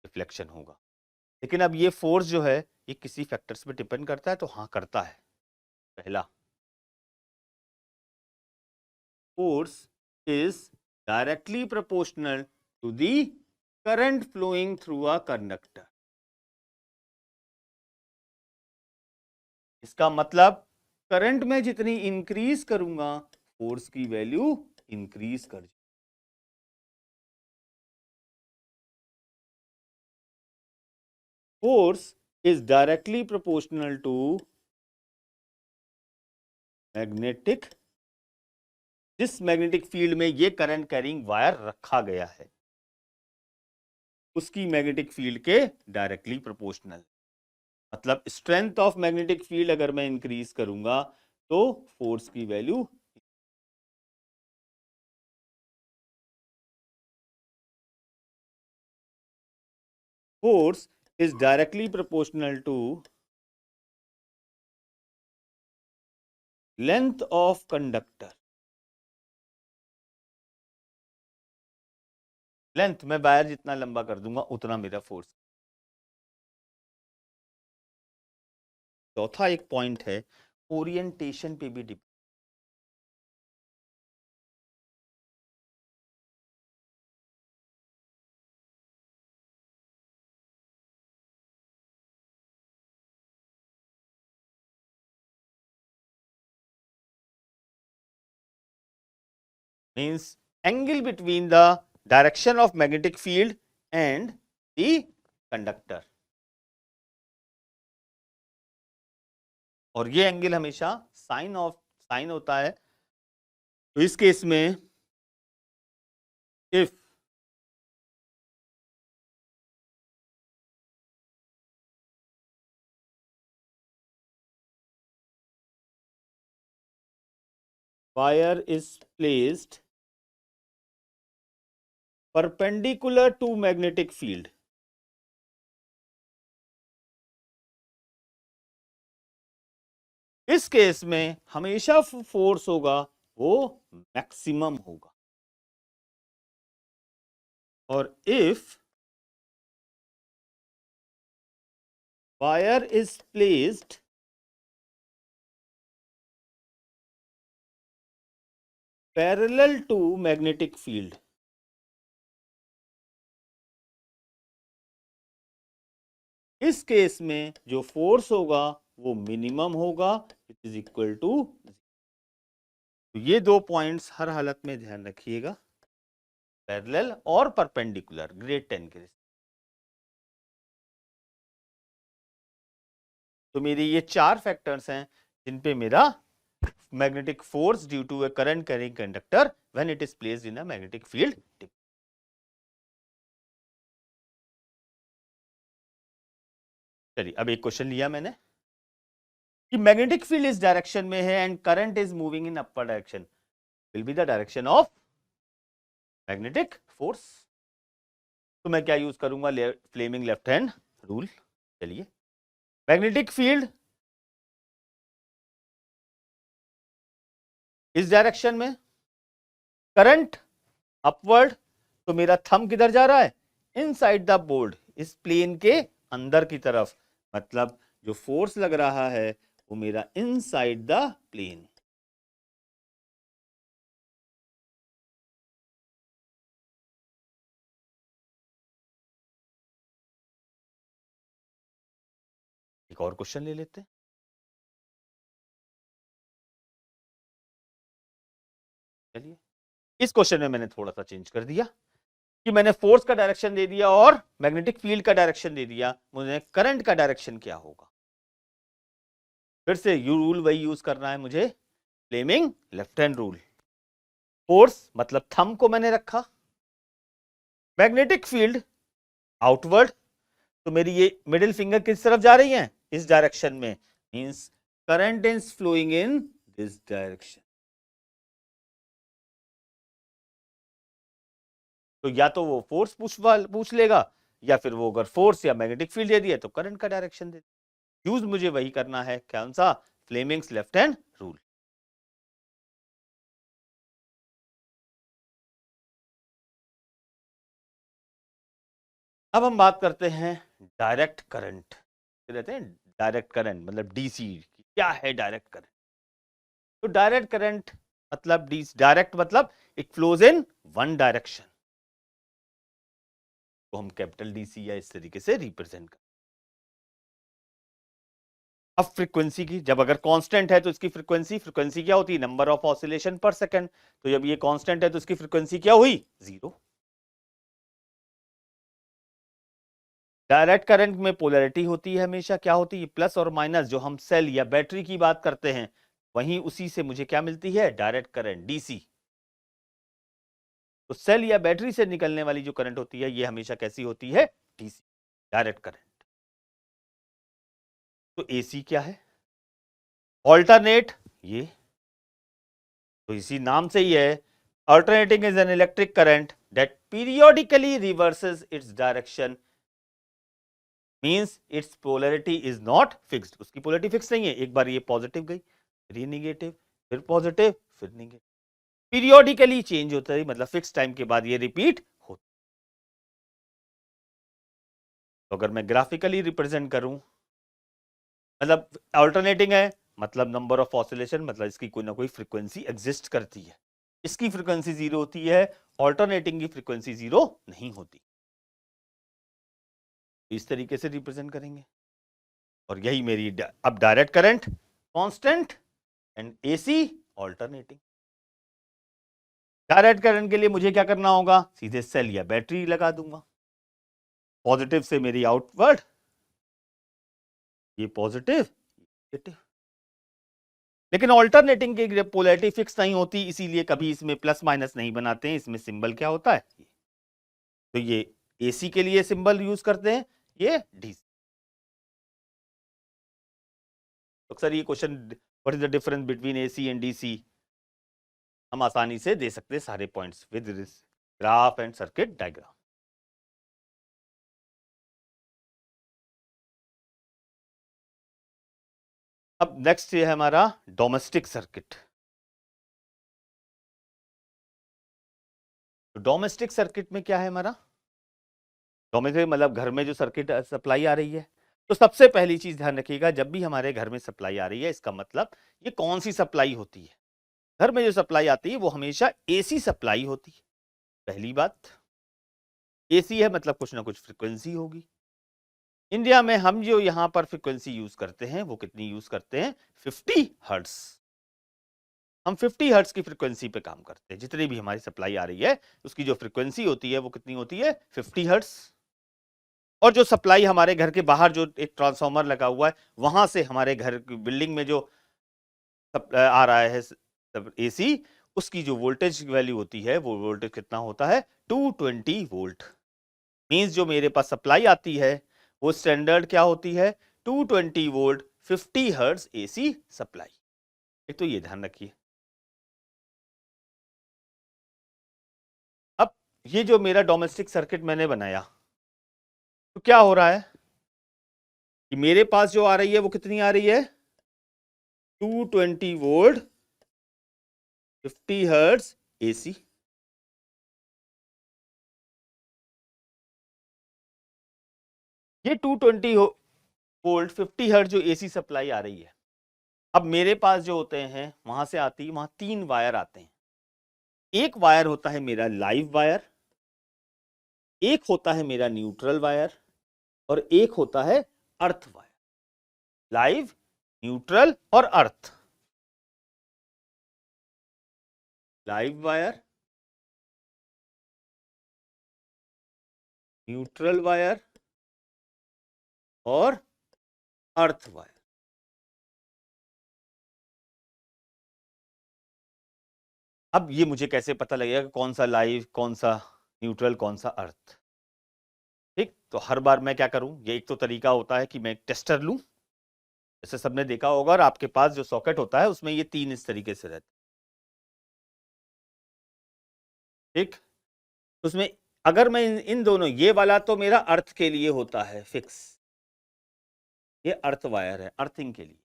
रिफ्लेक्शन होगा, लेकिन अब ये फोर्स जो है ये किसी फैक्टर्स पे डिपेंड करता है? तो हाँ करता है। पहला, force is directly proportional to the current flowing through a conductor। इसका मतलब करंट में जितनी इंक्रीज करूंगा फोर्स की वैल्यू इंक्रीज कर जाए। Force is directly proportional to magnetic, जिस मैग्नेटिक फील्ड में ये करंट कैरिंग वायर रखा गया है उसकी मैग्नेटिक फील्ड के डायरेक्टली प्रोपोर्शनल। मतलब स्ट्रेंथ ऑफ मैग्नेटिक फील्ड अगर मैं इंक्रीज करूंगा तो फोर्स की value, force is directly proportional to length of conductor। Length मैं वायर जितना लंबा कर दूंगा उतना मेरा फोर्स। चौथा एक पॉइंट है, ओरिएंटेशन पे भी depend. Means angle between the direction of magnetic field and the conductor, और ये एंगल हमेशा साइन होता है। तो इस केस में if wire is placed perpendicular to magnetic field, इस केस में हमेशा फोर्स होगा वो मैक्सिमम होगा। और if wire is placed parallel to magnetic field, इस केस में जो फोर्स होगा वो मिनिमम होगा, इट इज इक्वल टू। तो ये दो पॉइंट्स हर हालत में ध्यान रखिएगा, पैरेलल और परपेंडिकुलर, ग्रेड 10 के लिए। तो मेरे ये चार फैक्टर्स हैं जिन पे मेरा magnetic force due to a current carrying conductor when it is placed in a magnetic field. चलिए अब एक क्वेश्चन लिया मैंने कि मैग्नेटिक फील्ड इस डायरेक्शन में है and current is moving in upper direction, will be the direction of magnetic force. तो मैं क्या यूज करूंगा, फ्लेमिंग लेफ्ट हैंड रूल। चलिए, मैग्नेटिक फील्ड इस डायरेक्शन में, करंट अपवर्ड, तो मेरा थंब किधर जा रहा है, इनसाइड द बोर्ड, इस प्लेन के अंदर की तरफ। मतलब जो फोर्स लग रहा है वो मेरा इनसाइड द प्लेन। एक और क्वेश्चन ले लेते हैं। चलिए, इस क्वेश्चन में मैंने थोड़ा सा चेंज कर दिया कि मैंने फोर्स का डायरेक्शन दे दिया और मैग्नेटिक फील्ड का डायरेक्शन दे दिया, मुझे करंट का डायरेक्शन क्या होगा। फिर से यू रूल वही यूज करना है मुझे, Fleming left hand rule. Force मतलब थंब को मैंने रखा, मैग्नेटिक फील्ड आउटवर्ड, तो मेरी ये मिडिल फिंगर किस तरफ जा रही है, इस डायरेक्शन में, means current is flowing in this direction. तो या तो वो फोर्स पूछ लेगा, या फिर वो अगर फोर्स या मैग्नेटिक फील्ड दे दिया तो करंट का डायरेक्शन दे। यूज मुझे वही करना है, कौन सा, फ्लेमिंग्स लेफ्ट हैंड रूल। अब हम बात करते हैं डायरेक्ट करंट। कहते हैं डायरेक्ट करंट मतलब डीसी, क्या है डायरेक्ट करंट। तो डायरेक्ट करंट मतलब डायरेक्ट मतलब it flows in one direction, तो हम कैपिटल डीसी या इस तरीके से रिप्रेजेंट करते। अब फ्रीक्वेंसी की, जब अगर कांस्टेंट है तो इसकी फ्रीक्वेंसी क्या होती है, नंबर ऑफ ऑसिलेशन पर सेकंड। तो जब ये कांस्टेंट है तो इसकी फ्रीक्वेंसी क्या हुई, 0। डायरेक्ट करंट में पोलैरिटी होती है हमेशा, क्या होती है, प्लस और माइनस। जो हम सेल या बैटरी की बात करते हैं वहीं उसी से मुझे क्या मिलती है, डायरेक्ट करंट डीसी। तो सेल या बैटरी से निकलने वाली जो करंट होती है ये हमेशा कैसी होती है, डीसी, डायरेक्ट करंट। तो एसी क्या है, ऑल्टरनेट, ये तो इसी नाम से ही है, alternating is an electric current that periodically reverses its direction, means it's polarity is not fixed. उसकी पोलैरिटी फिक्स नहीं है, एक बार ये पॉजिटिव गई, फिर ये निगेटिव, फिर पॉजिटिव, फिर निगेटिव, पीरियोडिकली चेंज होता है, मतलब फिक्स टाइम के बाद ये रिपीट होता है। तो अगर मैं ग्राफिकली रिप्रेजेंट करूं, मतलब अल्टरनेटिंग है मतलब नंबर ऑफ ऑसिलेशन, मतलब इसकी कोई ना कोई फ्रीक्वेंसी एग्जिस्ट करती है, इसकी फ्रीक्वेंसी 0 होती है, ऑल्टरनेटिंग की फ्रीक्वेंसी 0 नहीं होती। इस तरीके से रिप्रेजेंट करेंगे, और यही मेरी अब direct current constant and AC alternating. Direct current के लिए मुझे क्या करना होगा, सीधे सेल या बैटरी लगा दूंगा, पॉजिटिव से मेरी आउटवर्ड, ये पॉजिटिव नेगेटिव। लेकिन ऑल्टरनेटिंग की पोलैरिटी फिक्स नहीं होती, इसीलिए कभी इसमें प्लस माइनस नहीं बनाते हैं, इसमें सिंबल क्या होता है, तो ये एसी के लिए सिंबल यूज करते हैं, ये डीसी। तो अक्सर ये question, what is the difference between AC and DC, हम आसानी से दे सकते हैं सारे points with graph and circuit diagram. अब नेक्स्ट ये है हमारा डोमेस्टिक सर्किट। तो डोमेस्टिक सर्किट में क्या है हमारा, डोमेस्टिक मतलब घर में जो सर्किट सप्लाई आ रही है। तो सबसे पहली चीज ध्यान रखिएगा, जब भी हमारे घर में सप्लाई आ रही है इसका मतलब ये कौन सी सप्लाई होती है। घर में जो सप्लाई आती है वो हमेशा एसी सप्लाई होती है, पहली बात। एसी है मतलब कुछ ना कुछ फ्रीक्वेंसी होगी। इंडिया में हम जो यहां पर फ्रीक्वेंसी यूज करते हैं वो कितनी यूज करते हैं, 50 हर्ट्ज। हम 50 हर्ट्ज की फ्रीक्वेंसी पे काम करते हैं, जितनी भी हमारी सप्लाई आ रही है उसकी जो फ्रीक्वेंसी होती है वो कितनी होती है, 50 हर्ट्ज। और जो सप्लाई हमारे घर के बाहर जो एक ट्रांसफार्मर लगा हुआ है वहां से हमारे घर की बिल्डिंग में जो आ रहा है एसी, उसकी जो वोल्टेज वैल्यू होती है वो वोल्टेज कितना होता है, 220 वोल्ट। मींस जो मेरे पास सप्लाई आती है वो स्टैंडर्ड क्या होती है, 220 वोल्ट 50 हर्ट्ज एसी सप्लाई। एक तो ये ध्यान रखिए। अब ये जो मेरा डोमेस्टिक सर्किट मैंने बनाया, तो क्या हो रहा है कि मेरे पास जो आ रही है वो कितनी आ रही है, 220 वोल्ट 50 हर्ट्ज एसी। ये 220 हो वोल्ट 50 हर्ट्ज जो एसी सप्लाई आ रही है। अब मेरे पास जो होते हैं वहां से आती है, वहां 3 वायर आते हैं। एक वायर होता है मेरा लाइव वायर, एक होता है मेरा न्यूट्रल वायर और एक होता है अर्थ वायर। लाइव, न्यूट्रल और अर्थ। लाइव वायर, न्यूट्रल वायर और अर्थ वायर। अब ये मुझे कैसे पता लगेगा कि कौन सा लाइव, कौन सा न्यूट्रल, कौन सा अर्थ? ठीक, तो हर बार मैं क्या करूं, ये एक तो तरीका होता है कि मैं एक टेस्टर लूं, जैसे सबने देखा होगा, और आपके पास जो सॉकेट होता है उसमें ये 3 इस तरीके से रहते। ठीक, उसमें अगर मैं इन दोनों, ये वाला तो मेरा अर्थ के लिए होता है फिक्स, ये अर्थ वायर है अर्थिंग के लिए।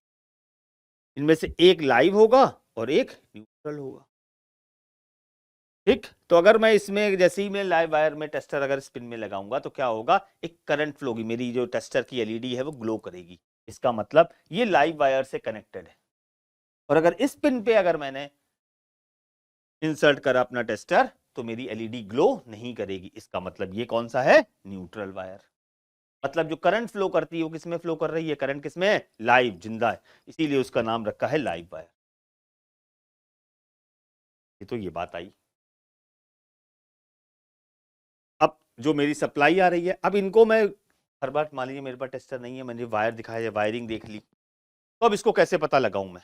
इनमें से एक लाइव होगा और एक न्यूट्रल होगा। ठीक, तो अगर मैं इसमें जैसे ही मैं लाइव वायर में टेस्टर अगर स्पिन में लगाऊंगा तो क्या होगा, एक करंट फ्लो होगी, मेरी जो टेस्टर की एलईडी है वो ग्लो करेगी। इसका मतलब ये लाइव वायर से कनेक्टेड है। और अगर इस पिन पे अगर मैंने इंसर्ट करा अपना टेस्टर तो मेरी एलईडी ग्लो नहीं करेगी। इसका मतलब ये कौन सा है, न्यूट्रल वायर। मतलब जो करंट फ्लो करती है वो किसमें फ्लो कर रही है, करंट किसमें है, लाइव, जिंदा है, इसीलिए उसका नाम रखा है लाइव वायर। ये तो ये बात आई। अब जो मेरी सप्लाई आ रही है, अब इनको मैं हर बार, मान लीजिए मेरे पास टेस्टर नहीं है, मैंने वायर दिखाया, वायरिंग देख ली, तो अब इसको कैसे पता लगाऊं मैं?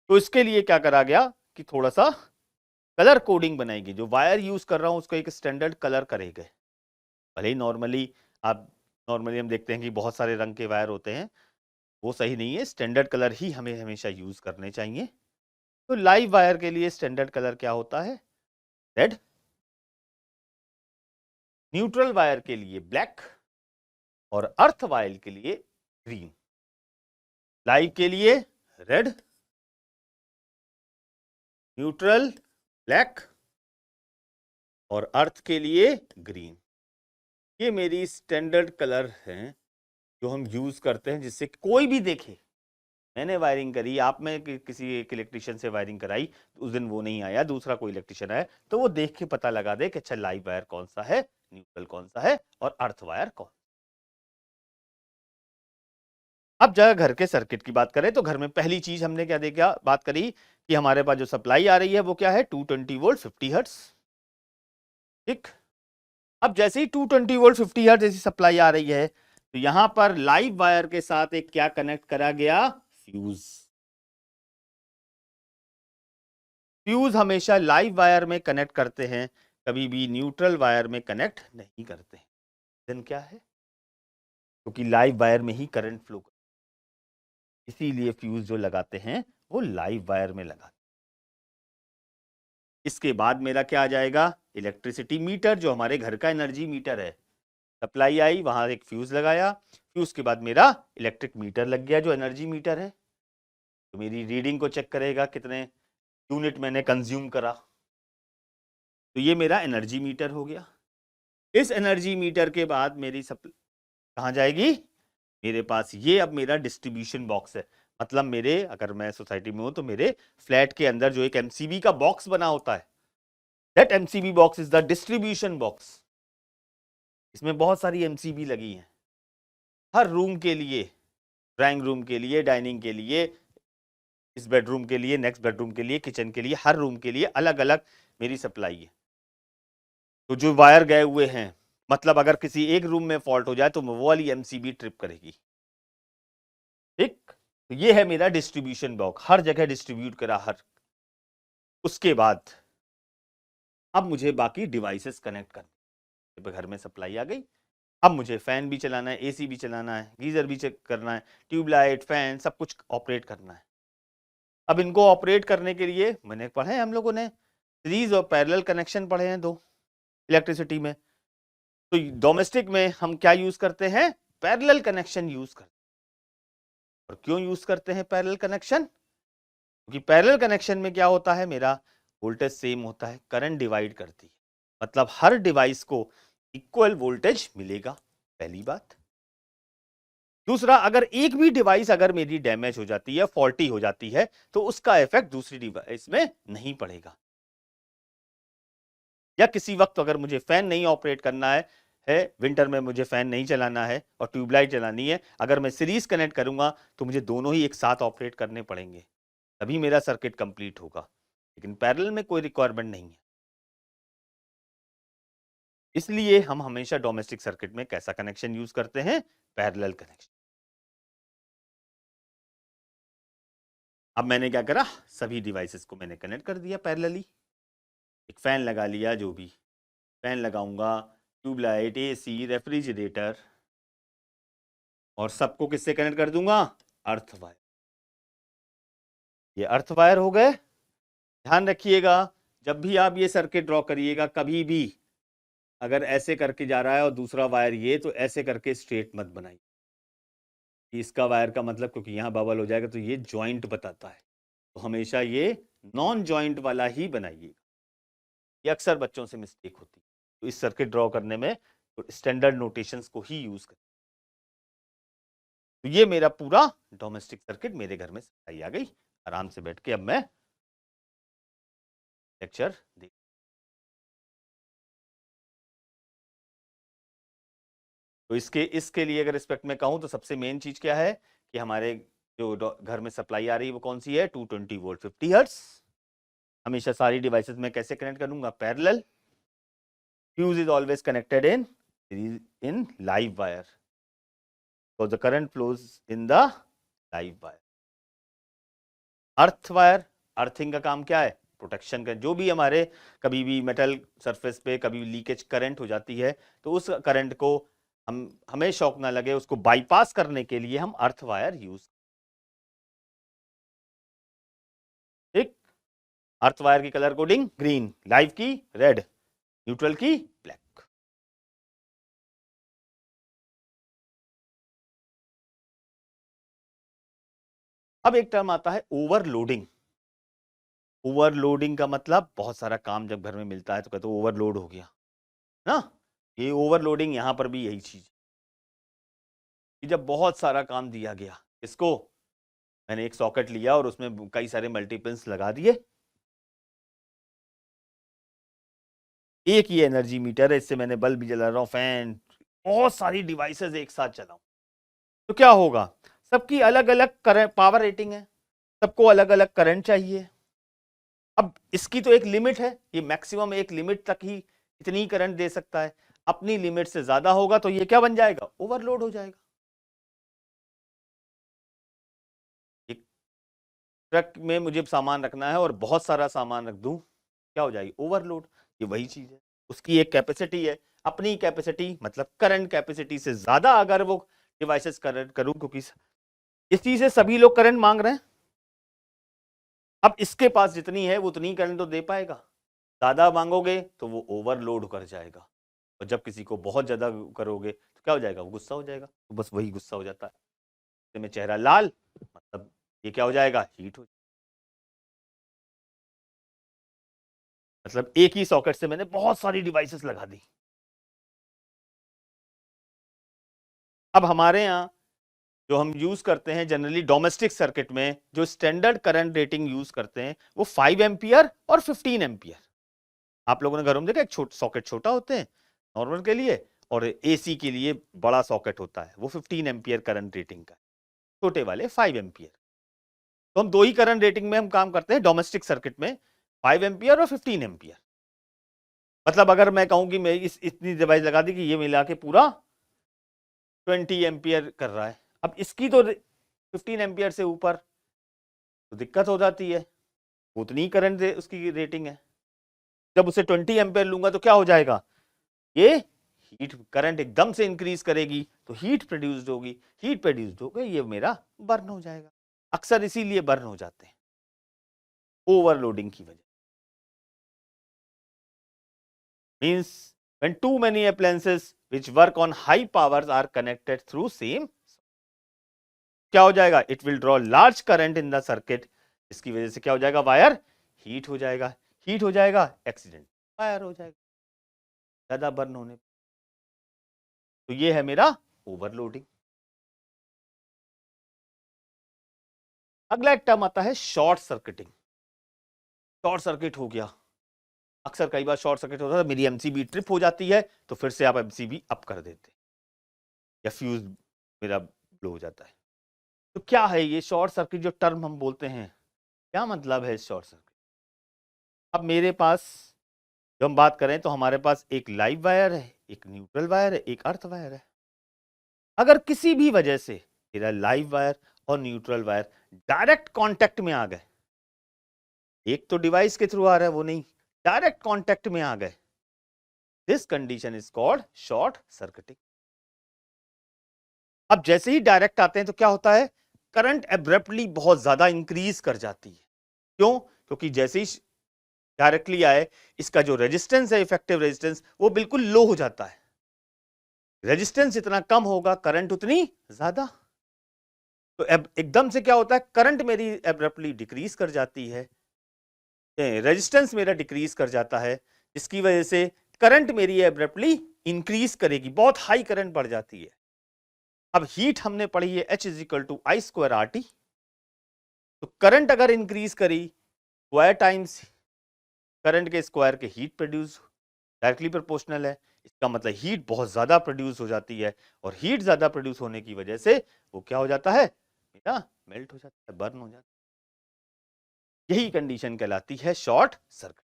तो इसके लिए क्या करा गया कि थोड़ा सा कलर कोडिंग बनाएगी। जो वायर यूज कर रहा हूं उसको एक स्टैंडर्ड कलर करे गए। भले ही नॉर्मली हम देखते हैं कि बहुत सारे रंग के वायर होते हैं, वो सही नहीं है, स्टैंडर्ड कलर ही हमें हमेशा यूज करने चाहिए। तो लाइव वायर के लिए स्टैंडर्ड कलर क्या होता है, रेड। न्यूट्रल वायर के लिए ब्लैक और अर्थ वायर के लिए ग्रीन। लाइव के लिए रेड, न्यूट्रल ब्लैक और अर्थ के लिए ग्रीन। ये मेरी स्टैंडर्ड कलर हैं जो हम यूज करते हैं, जिससे कोई भी देखे मैंने वायरिंग करी, आप में किसी एक इलेक्ट्रिशियन से वायरिंग कराई, उस दिन वो नहीं आया, दूसरा कोई इलेक्ट्रिशियन आया, तो वो देख के पता लगा दे कि अच्छा लाइव वायर कौन सा है, न्यूट्रल कौन सा है और अर्थ वायर कौन। अब जगह घर के सर्किट की बात करें तो घर में पहली चीज हमने क्या देखा, बात करी कि हमारे पास जो सप्लाई आ रही है वो क्या है, 220 वोल्ट 50 हर्ट्ज। ठीक, अब जैसे ही 220 वोल्ट 50 हर्ट्ज जैसी सप्लाई आ रही है तो यहां पर लाइव वायर के साथ एक क्या कनेक्ट करा गया, फ्यूज। फ्यूज हमेशा लाइव वायर में कनेक्ट करते हैं, कभी भी न्यूट्रल वायर में कनेक्ट नहीं करते। रीजन क्या है, क्योंकि लाइव वायर में ही करंट फ्लो करता है, इसीलिए फ्यूज जो लगाते हैं वो लाइव वायर में लगाते हैं। इसके बाद मेरा क्या आ जाएगा, इलेक्ट्रिसिटी मीटर, जो हमारे घर का एनर्जी मीटर है। सप्लाई आई, वहां एक फ्यूज लगाया, फ्यूज के बाद मेरा इलेक्ट्रिक मीटर लग गया जो एनर्जी मीटर है, तो मेरी रीडिंग को चेक करेगा कितने यूनिट मैंने कंज्यूम करा। तो ये मेरा एनर्जी मीटर हो गया। इस एनर्जी मीटर के बाद मेरी कहाँ जाएगी, मेरे पास ये अब मेरा डिस्ट्रीब्यूशन बॉक्स है। मतलब मेरे, अगर मैं सोसाइटी में हूं तो मेरे फ्लैट के अंदर जो एक एमसीबी का बॉक्स बना होता है, that MCB box is the distribution box. इसमें बहुत सारी एमसीबी लगी हैं, हर रूम के लिए, ड्राइंग रूम के लिए, डाइनिंग के लिए, इस बेडरूम के लिए, नेक्स्ट बेडरूम के लिए, किचन के लिए, हर रूम के लिए अलग अलग मेरी सप्लाई है। तो जो वायर गए हुए हैं, मतलब अगर किसी एक रूम में फॉल्ट हो जाए तो वो वाली एमसीबी ट्रिप करेगी। ठीक, तो ये है मेरा डिस्ट्रीब्यूशन बॉक्स, हर जगह डिस्ट्रीब्यूट करा हर। उसके बाद अब मुझे बाकी डिवाइसेस कनेक्ट करने, घर में सप्लाई आ गई, अब मुझे फैन भी चलाना है, एसी भी चलाना है, गीजर भी चेक करना है, ट्यूबलाइट, फैन, सब कुछ ऑपरेट करना है। अब इनको ऑपरेट करने के लिए मैंने पढ़े, हम लोगों ने सीरीज और पैरेलल कनेक्शन पढ़े हैं दो इलेक्ट्रिसिटी में। तो डोमेस्टिक में हम क्या यूज करते हैं, पैरेलल कनेक्शन यूज करते हैं। और क्यों यूज करते हैं पैरेलल कनेक्शन, क्योंकि पैरेलल कनेक्शन में क्या होता है, मेरा वोल्टेज सेम होता है, करंट डिवाइड करती है, मतलब हर डिवाइस को इक्वल वोल्टेज मिलेगा, पहली बात। दूसरा, अगर एक भी डिवाइस अगर मेरी डैमेज हो जाती है, फॉल्टी हो जाती है, तो उसका इफेक्ट दूसरी डिवाइस में नहीं पड़ेगा। या किसी वक्त अगर मुझे फैन नहीं ऑपरेट करना है विंटर में मुझे फैन नहीं चलाना है और ट्यूबलाइट चलानी है, अगर मैं सीरीज कनेक्ट करूंगा तो मुझे दोनों ही एक साथ ऑपरेट करने पड़ेंगे, तभी मेरा सर्किट कंप्लीट होगा। लेकिन पैरेलल में कोई रिक्वायरमेंट नहीं है। इसलिए हम हमेशा डोमेस्टिक सर्किट में कैसा कनेक्शन यूज करते हैं? Parallel connection. अब मैंने क्या करा, सभी डिवाइसेस को मैंने कनेक्ट कर दिया पैरेलली। एक फैन लगा लिया, जो भी फैन लगाऊंगा, ट्यूबलाइट, एसी, रेफ्रिजरेटर, और सबको किससे कनेक्ट कर दूंगा? Earth wire. ये अर्थ वायर हो गए। ध्यान रखिएगा, जब भी आप ये सर्किट ड्रॉ करिएगा, कभी भी अगर ऐसे करके जा रहा है और दूसरा वायर ये, तो ऐसे करके स्ट्रेट मत बनाइए। इसका वायर का मतलब, क्योंकि यहां बबल हो जाएगा तो ये जॉइंट बताता है, तो हमेशा ये नॉन जॉइंट वाला ही बनाइए। ये अक्सर बच्चों से मिस्टेक होती है, तो इस सर्किट ड्रॉ करने में तो स्टैंडर्ड नोटेशंस को ही यूज करें। तो ये मेरा पूरा डोमेस्टिक सर्किट मेरे घर में सप्लाई आ गई। आराम से बैठ के अब मैं लेक्चर देख। तो इसके लिए अगर रिस्पेक्ट में कहूं तो सबसे मेन चीज क्या है कि हमारे जो घर में सप्लाई आ रही है वो कौन सी है? 220 वोल्ट 50 हर्ट्ज। हमेशा सारी डिवाइसेस में कैसे कनेक्ट करूंगा? Parallel. Fuse is always connected in live wire, so the current flows in the live wire. Earth wire, earthing का काम क्या है? प्रोटेक्शन का। जो भी हमारे कभी भी मेटल सरफेस पे कभी लीकेज करंट हो जाती है, तो उस करंट को हमें शॉक ना लगे, उसको बाईपास करने के लिए हम अर्थ वायर यूज। ठीक। अर्थ वायर की कलर कोडिंग ग्रीन, लाइव की रेड, न्यूट्रल की ब्लैक। अब एक टर्म आता है ओवरलोडिंग। ओवरलोडिंग का मतलब बहुत सारा काम जब घर में मिलता है तो कहते ओवरलोड हो गया ना। ये ओवरलोडिंग यहां पर भी यही चीज कि जब बहुत सारा काम दिया गया, इसको मैंने एक सॉकेट लिया और उसमें कई सारे मल्टीपल्स लगा दिए। एक ही एनर्जी मीटर है, इससे मैंने बल्ब भी जला रहा हूं, फैन, बहुत सारी डिवाइसेस एक साथ चलाऊं, तो क्या होगा? सबकी अलग अलग करंट पावर रेटिंग है, सबको अलग अलग करंट चाहिए। अब इसकी तो एक लिमिट है, ये मैक्सिमम एक लिमिट तक ही इतनी करंट दे सकता है। अपनी लिमिट से ज्यादा होगा तो ये क्या बन जाएगा? ओवरलोड हो जाएगा। एक ट्रक में मुझे सामान रखना है और बहुत सारा सामान रख दूं, क्या हो जाएगी? ओवरलोड। ये वही चीज है, उसकी एक कैपेसिटी है, अपनी कैपेसिटी मतलब करंट कैपेसिटी से ज्यादा अगर वो डिवाइसेस करंट करूं, क्योंकि इस चीज से सभी लोग करंट मांग रहे हैं। अब इसके पास जितनी है वो उतनी करंट तो दे पाएगा, ज्यादा मांगोगे तो वो ओवरलोड कर जाएगा, और जब किसी को बहुत ज्यादा करोगे तो क्या हो जाएगा? वो गुस्सा हो जाएगा। तो बस वही गुस्सा हो जाता है, में चेहरा लाल, मतलब ये क्या हो जाएगा? हीट हो। मतलब एक ही सॉकेट से मैंने बहुत सारी डिवाइसेस लगा दी। अब हमारे यहाँ जो हम यूज करते हैं जनरली डोमेस्टिक सर्किट में, जो स्टैंडर्ड करंट रेटिंग यूज करते हैं वो 5 एम्पियर और 15 एम्पियर। आप लोगों ने घरों में देखा एक सॉकेट छोटा होते हैं नॉर्मल के लिए, और एसी के लिए बड़ा सॉकेट होता है, वो 15 एम्पियर करंट रेटिंग का, छोटे वाले 5 एम्पियर। तो हम दो ही करंट रेटिंग में हम काम करते हैं डोमेस्टिक सर्किट में, 5 एम्पियर और 15 एम्पियर। मतलब अगर मैं कहूं कि मैं इतनी डिवाइस लगा दी कि ये मिला के पूरा 20 एम्पियर कर रहा है, अब इसकी तो 15 एम्पियर से ऊपर तो दिक्कत हो जाती है, उतनी करंट उसकी रेटिंग है। जब उसे 20 एम्पियर लूंगा तो क्या हो जाएगा? ये हीट करंट एकदम से इंक्रीज करेगी, तो हीट प्रोड्यूस्ड होगी, हीट प्रोड्यूस्ड हो गई, ये मेरा बर्न हो जाएगा। अक्सर इसीलिए बर्न हो जाते हैं, ओवरलोडिंग की वजह। Means when too many appliances which work on high powers are connected through same, क्या हो जाएगा? It will draw large current in the circuit. इसकी वजह से क्या हो जाएगा? वायर हीट हो जाएगा, हीट हो जाएगा, एक्सीडेंट फायर हो जाएगा ज्यादा बर्न होने। तो ये है मेरा ओवरलोडिंग। अगला एक टर्म आता है शॉर्ट सर्किटिंग। शॉर्ट सर्किट हो गया, अक्सर कई बार शॉर्ट सर्किट होता है, मेरी एमसीबी ट्रिप हो जाती है, तो फिर से आप एमसीबी अप कर देते या फ्यूज मेरा ब्लो हो जाता है। तो क्या है ये शॉर्ट सर्किट जो टर्म हम बोलते हैं, क्या मतलब है शॉर्ट सर्किट? अब मेरे पास जब हम बात करें तो हमारे पास एक लाइव वायर है, एक न्यूट्रल वायर है, एक अर्थ वायर है। अगर किसी भी वजह से मेरा लाइव वायर और न्यूट्रल वायर डायरेक्ट कांटेक्ट में आ गए, एक तो डिवाइस के थ्रू आ रहा है वो नहीं, डायरेक्ट कांटेक्ट में आ गए, this condition is called short circuiting. अब जैसे ही डायरेक्ट आते हैं तो क्या होता है, करंट एब्रप्टली बहुत ज्यादा इंक्रीज कर जाती है। क्यों? क्योंकि जैसे ही डायरेक्टली आए, इसका जो रेजिस्टेंस है, इफेक्टिव रेजिस्टेंस, वो बिल्कुल लो हो जाता है। रेजिस्टेंस जितना कम होगा करंट उतनी ज्यादा। तो अब एकदम से क्या होता है, करंट मेरी एब्रप्टली डिक्रीज कर जाती है, रेजिस्टेंस मेरा डिक्रीज कर जाता है, जिसकी वजह से करंट मेरी एब्रप्टली इंक्रीज करेगी, बहुत हाई करंट बढ़ जाती है। अब हीट हमने पढ़ी है H is equal to I square R T. तो करंट अगर इंक्रीज करी, स्क्वायर टाइम्स करंट के स्क्वायर के हीट प्रोड्यूस डायरेक्टली प्रोपोर्शनल है। इसका मतलब हीट बहुत ज्यादा प्रोड्यूस हो जाती है, और हीट ज्यादा प्रोड्यूस होने की वजह से वो क्या हो जाता है, बेटा मेल्ट हो जाता है, बर्न हो जाता है। यही कंडीशन कहलाती है शॉर्ट सर्किट।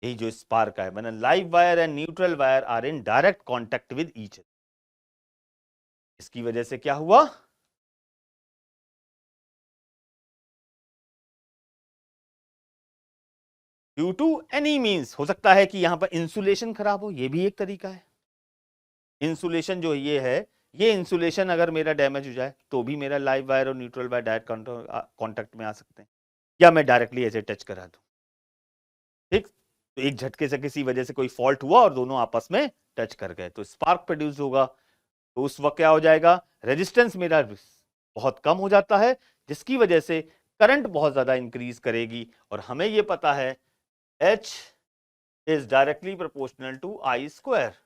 यही जो स्पार्क है, मैंने live wire and neutral wire are in direct contact with each other, इसकी वजह से क्या हुआ, ड्यू टू एनी मींस, हो सकता है कि यहां पर इंसुलेशन खराब हो, ये भी एक तरीका है। इंसुलेशन जो ये है, ये इंसुलेशन अगर मेरा डैमेज हो जाए तो भी मेरा लाइव वायर और न्यूट्रल वायर डायरेक्ट कांटेक्ट में आ सकते हैं, या मैं डायरेक्टली ऐसे टच करा दूं। ठीक, तो एक झटके से किसी वजह से कोई फॉल्ट हुआ और दोनों आपस में टच कर गए तो स्पार्क प्रोड्यूस होगा। तो उस वक्त क्या हो जाएगा, रेजिस्टेंस मेरा बहुत कम हो जाता है, जिसकी वजह से करंट बहुत ज्यादा इंक्रीज करेगी। और हमें यह पता है H is directly proportional to I square.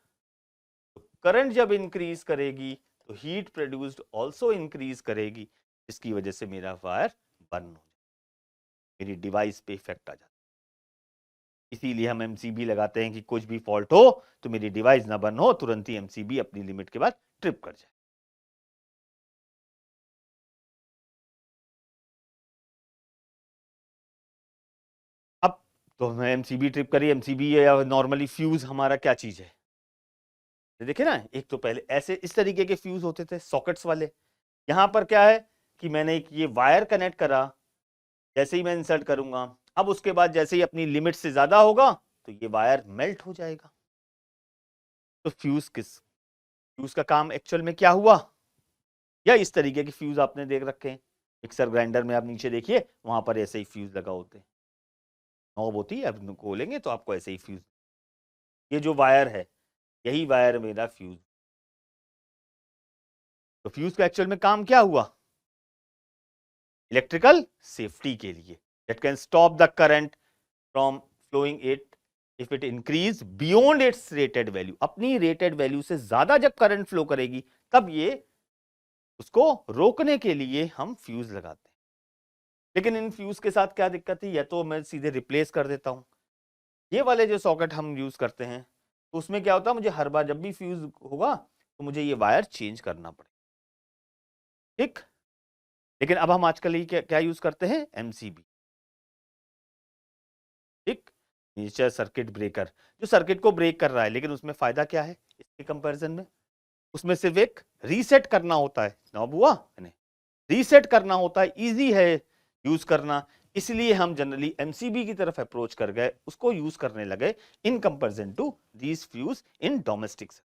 Current जब इंक्रीज करेगी तो हीट प्रोड्यूस्ड आल्सो इंक्रीज करेगी, जिसकी वजह से मेरा वायर बर्न हो जाए, मेरी डिवाइस पे इफेक्ट आ जाता है। इसीलिए हम एमसीबी लगाते हैं कि कुछ भी फॉल्ट हो तो मेरी डिवाइस ना बर्न हो, तुरंत ही एमसीबी अपनी लिमिट के बाद ट्रिप कर जाए। अब तो हमें एमसीबी ट्रिप करी, एमसीबी या नॉर्मली फ्यूज हमारा क्या चीज है, देखिए ना, एक तो पहले ऐसे इस तरीके के फ्यूज होते थे सॉकेट्स वाले। यहां पर क्या है कि मैंने एक ये वायर कनेक्ट करा, जैसे ही मैं इंसर्ट करूंगा, अब उसके बाद जैसे ही अपनी लिमिट से ज्यादा होगा तो ये वायर मेल्ट हो जाएगा। तो फ्यूज का काम एक्चुअल में क्या हुआ, या इस तरीके के फ्यूज आपने देख रखे हैं मिक्सर ग्राइंडर में, आप नीचे देखिए वहां पर ऐसे ही फ्यूज लगा होते हैं, नॉब होती है, आप खोलेंगे तो आपको ऐसे ही फ्यूज, ये जो वायर है यही वायर मेरा फ्यूज। तो फ्यूज का एक्चुअल में काम क्या हुआ, इलेक्ट्रिकल सेफ्टी के लिए, that can stop the current from flowing it if it increase beyond its rated value. अपनी रेटेड वैल्यू से ज्यादा जब करंट फ्लो करेगी तब ये उसको रोकने के लिए हम फ्यूज लगाते हैं। लेकिन इन फ्यूज के साथ क्या दिक्कत है, या तो मैं सीधे रिप्लेस कर देता हूं, ये वाले जो सॉकेट हम यूज करते हैं तो उसमें क्या होता है, मुझे हर बार जब भी फ्यूज होगा तो मुझे ये वायर चेंज करना पड़ेगा। ठीक, लेकिन अब हम आजकल ये क्या यूज करते हैं, एमसीबी। ठीक, मिनिएचर सर्किट ब्रेकर, जो सर्किट को ब्रेक कर रहा है, लेकिन उसमें फायदा क्या है इसके कंपैरिजन में, उसमें सिर्फ एक रीसेट करना होता है, नॉब हुआ मैंने रीसेट करना होता है, इजी है यूज करना। इसलिए हम जनरली एमसीबी की तरफ अप्रोच कर गए, उसको यूज करने लगे in comparison to these fuse in domestics.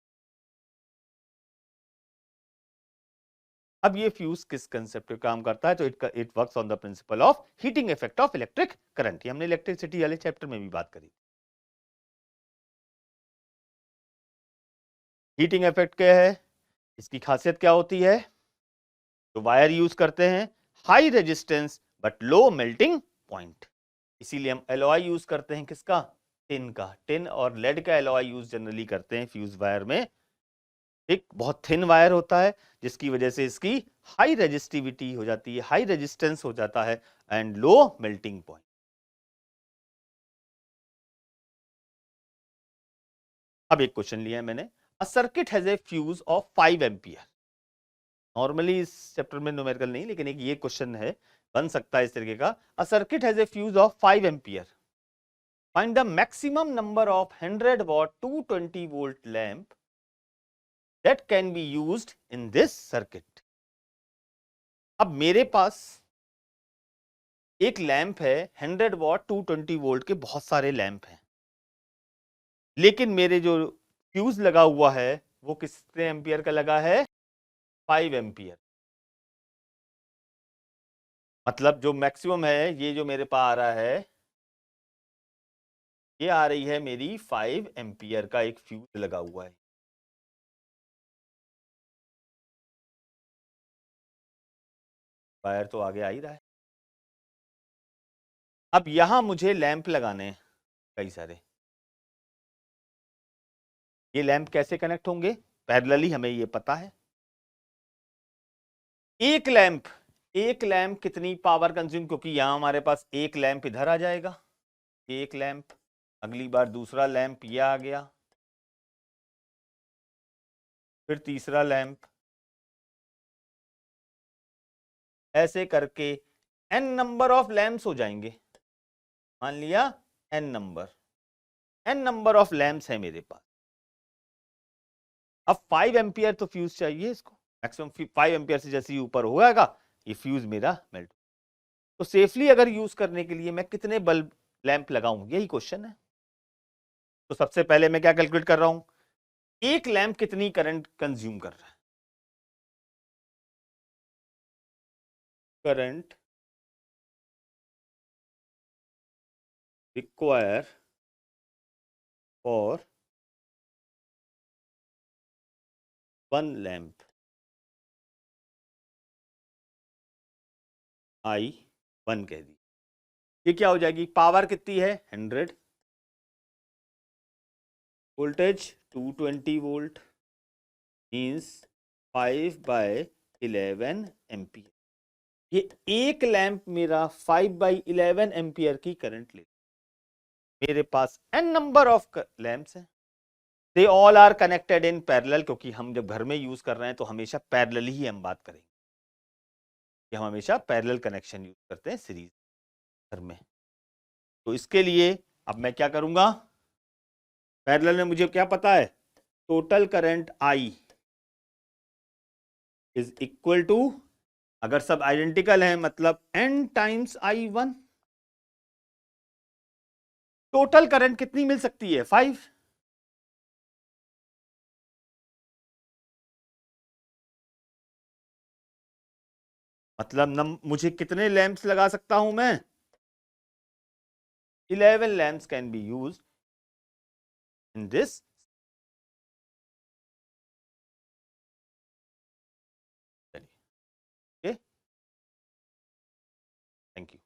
अब ये फ्यूज किस कंसेप्ट पे काम करता है, तो it works on the principle of heating effect of electric current. ये हमने इलेक्ट्रिसिटी वाले चैप्टर में भी बात करी। हीटिंग इफेक्ट क्या है, इसकी खासियत क्या होती है, तो वायर यूज करते हैं high resistance but low melting point, इसीलिए हम एलओआई यूज करते हैं, किसका, टिन का। टिन और लेड का एलओआई यूज जनरली करते हैं फ्यूज वायर में, एक बहुत थिन वायर होता है जिसकी वजह से इसकी हाई रेजिस्टिविटी हो जाती है, हाई रेजिस्टेंस हो जाता है एंड लो मेल्टिंग पॉइंट। अब एक क्वेश्चन लिया है मैंने, a circuit has a fuse of 5 ampere. Normally इस चैप्टर में न्यूमेरिकल नहीं, लेकिन एक ये क्वेश्चन है, बन सकता है इस तरीके का, a circuit has a fuse of 5 ampere, find the maximum number of 100 what 220 volt lamp that can be used in this circuit. अब मेरे पास एक लैंप है 100 वॉट 220 वोल्ट के, बहुत सारे लैंप हैं, लेकिन मेरे जो फ्यूज लगा हुआ है वो कितने एम्पियर का लगा है, 5 एम्पियर। मतलब जो मैक्सिमम है, ये जो मेरे पास आ रहा है, ये आ रही है मेरी 5 एम्पियर का एक फ्यूज लगा हुआ है। वायर तो आगे आ ही रहा है। अब यहां मुझे लैंप लगाने हैं कई सारे। ये लैंप कैसे कनेक्ट होंगे, पैरेलली, हमें ये पता है। एक लैंप, एक लैंप कितनी पावर कंज्यूम, क्योंकि यहां हमारे पास एक लैंप इधर आ जाएगा, एक लैंप, अगली बार दूसरा लैंप ये आ गया, फिर तीसरा लैंप, ऐसे करके n नंबर ऑफ लैंप्स हो जाएंगे। मान लिया n नंबर ऑफ लैंप्स है मेरे पास। अब 5 एम्पियर तो फ्यूज चाहिए इसको, मैक्सिमम 5 एम्पियर से जैसे ही ऊपर हो जाएगा ये फ्यूज मेरा मेल्ट। तो सेफली अगर यूज करने के लिए मैं कितने बल्ब लैंप लगाऊं, यही क्वेश्चन है। तो सबसे पहले मैं क्या कैलकुलेट कर रहा हूं, एक लैंप कितनी करंट कंज्यूम कर रहा है, current require for 1 lamp, I1 कह दी। ये क्या हो जाएगी, पावर कितनी है 100, वोल्टेज 220 वोल्ट, मीन्स 5/11 एम्पियर। ये एक लैंप मेरा 5/11 एम्पियर की करंट ले। मेरे पास n नंबर ऑफ लैंप्स हैं, they all are connected in parallel, क्योंकि हम जब घर में यूज कर रहे हैं तो हमेशा पैरेलल ही हम बात करेंगे, कि हम हमेशा पैरेलल कनेक्शन यूज करते हैं सीरीज घर में। तो इसके लिए अब मैं क्या करूंगा, पैरेलल में मुझे क्या पता है, total current I is equal to, अगर सब आइडेंटिकल है मतलब n times I1। Total current कितनी मिल सकती है, 5। मतलब मुझे कितने लैंप्स लगा सकता हूं मैं, 11 lamps can be used in this. चलिए, ओके, थैंक यू।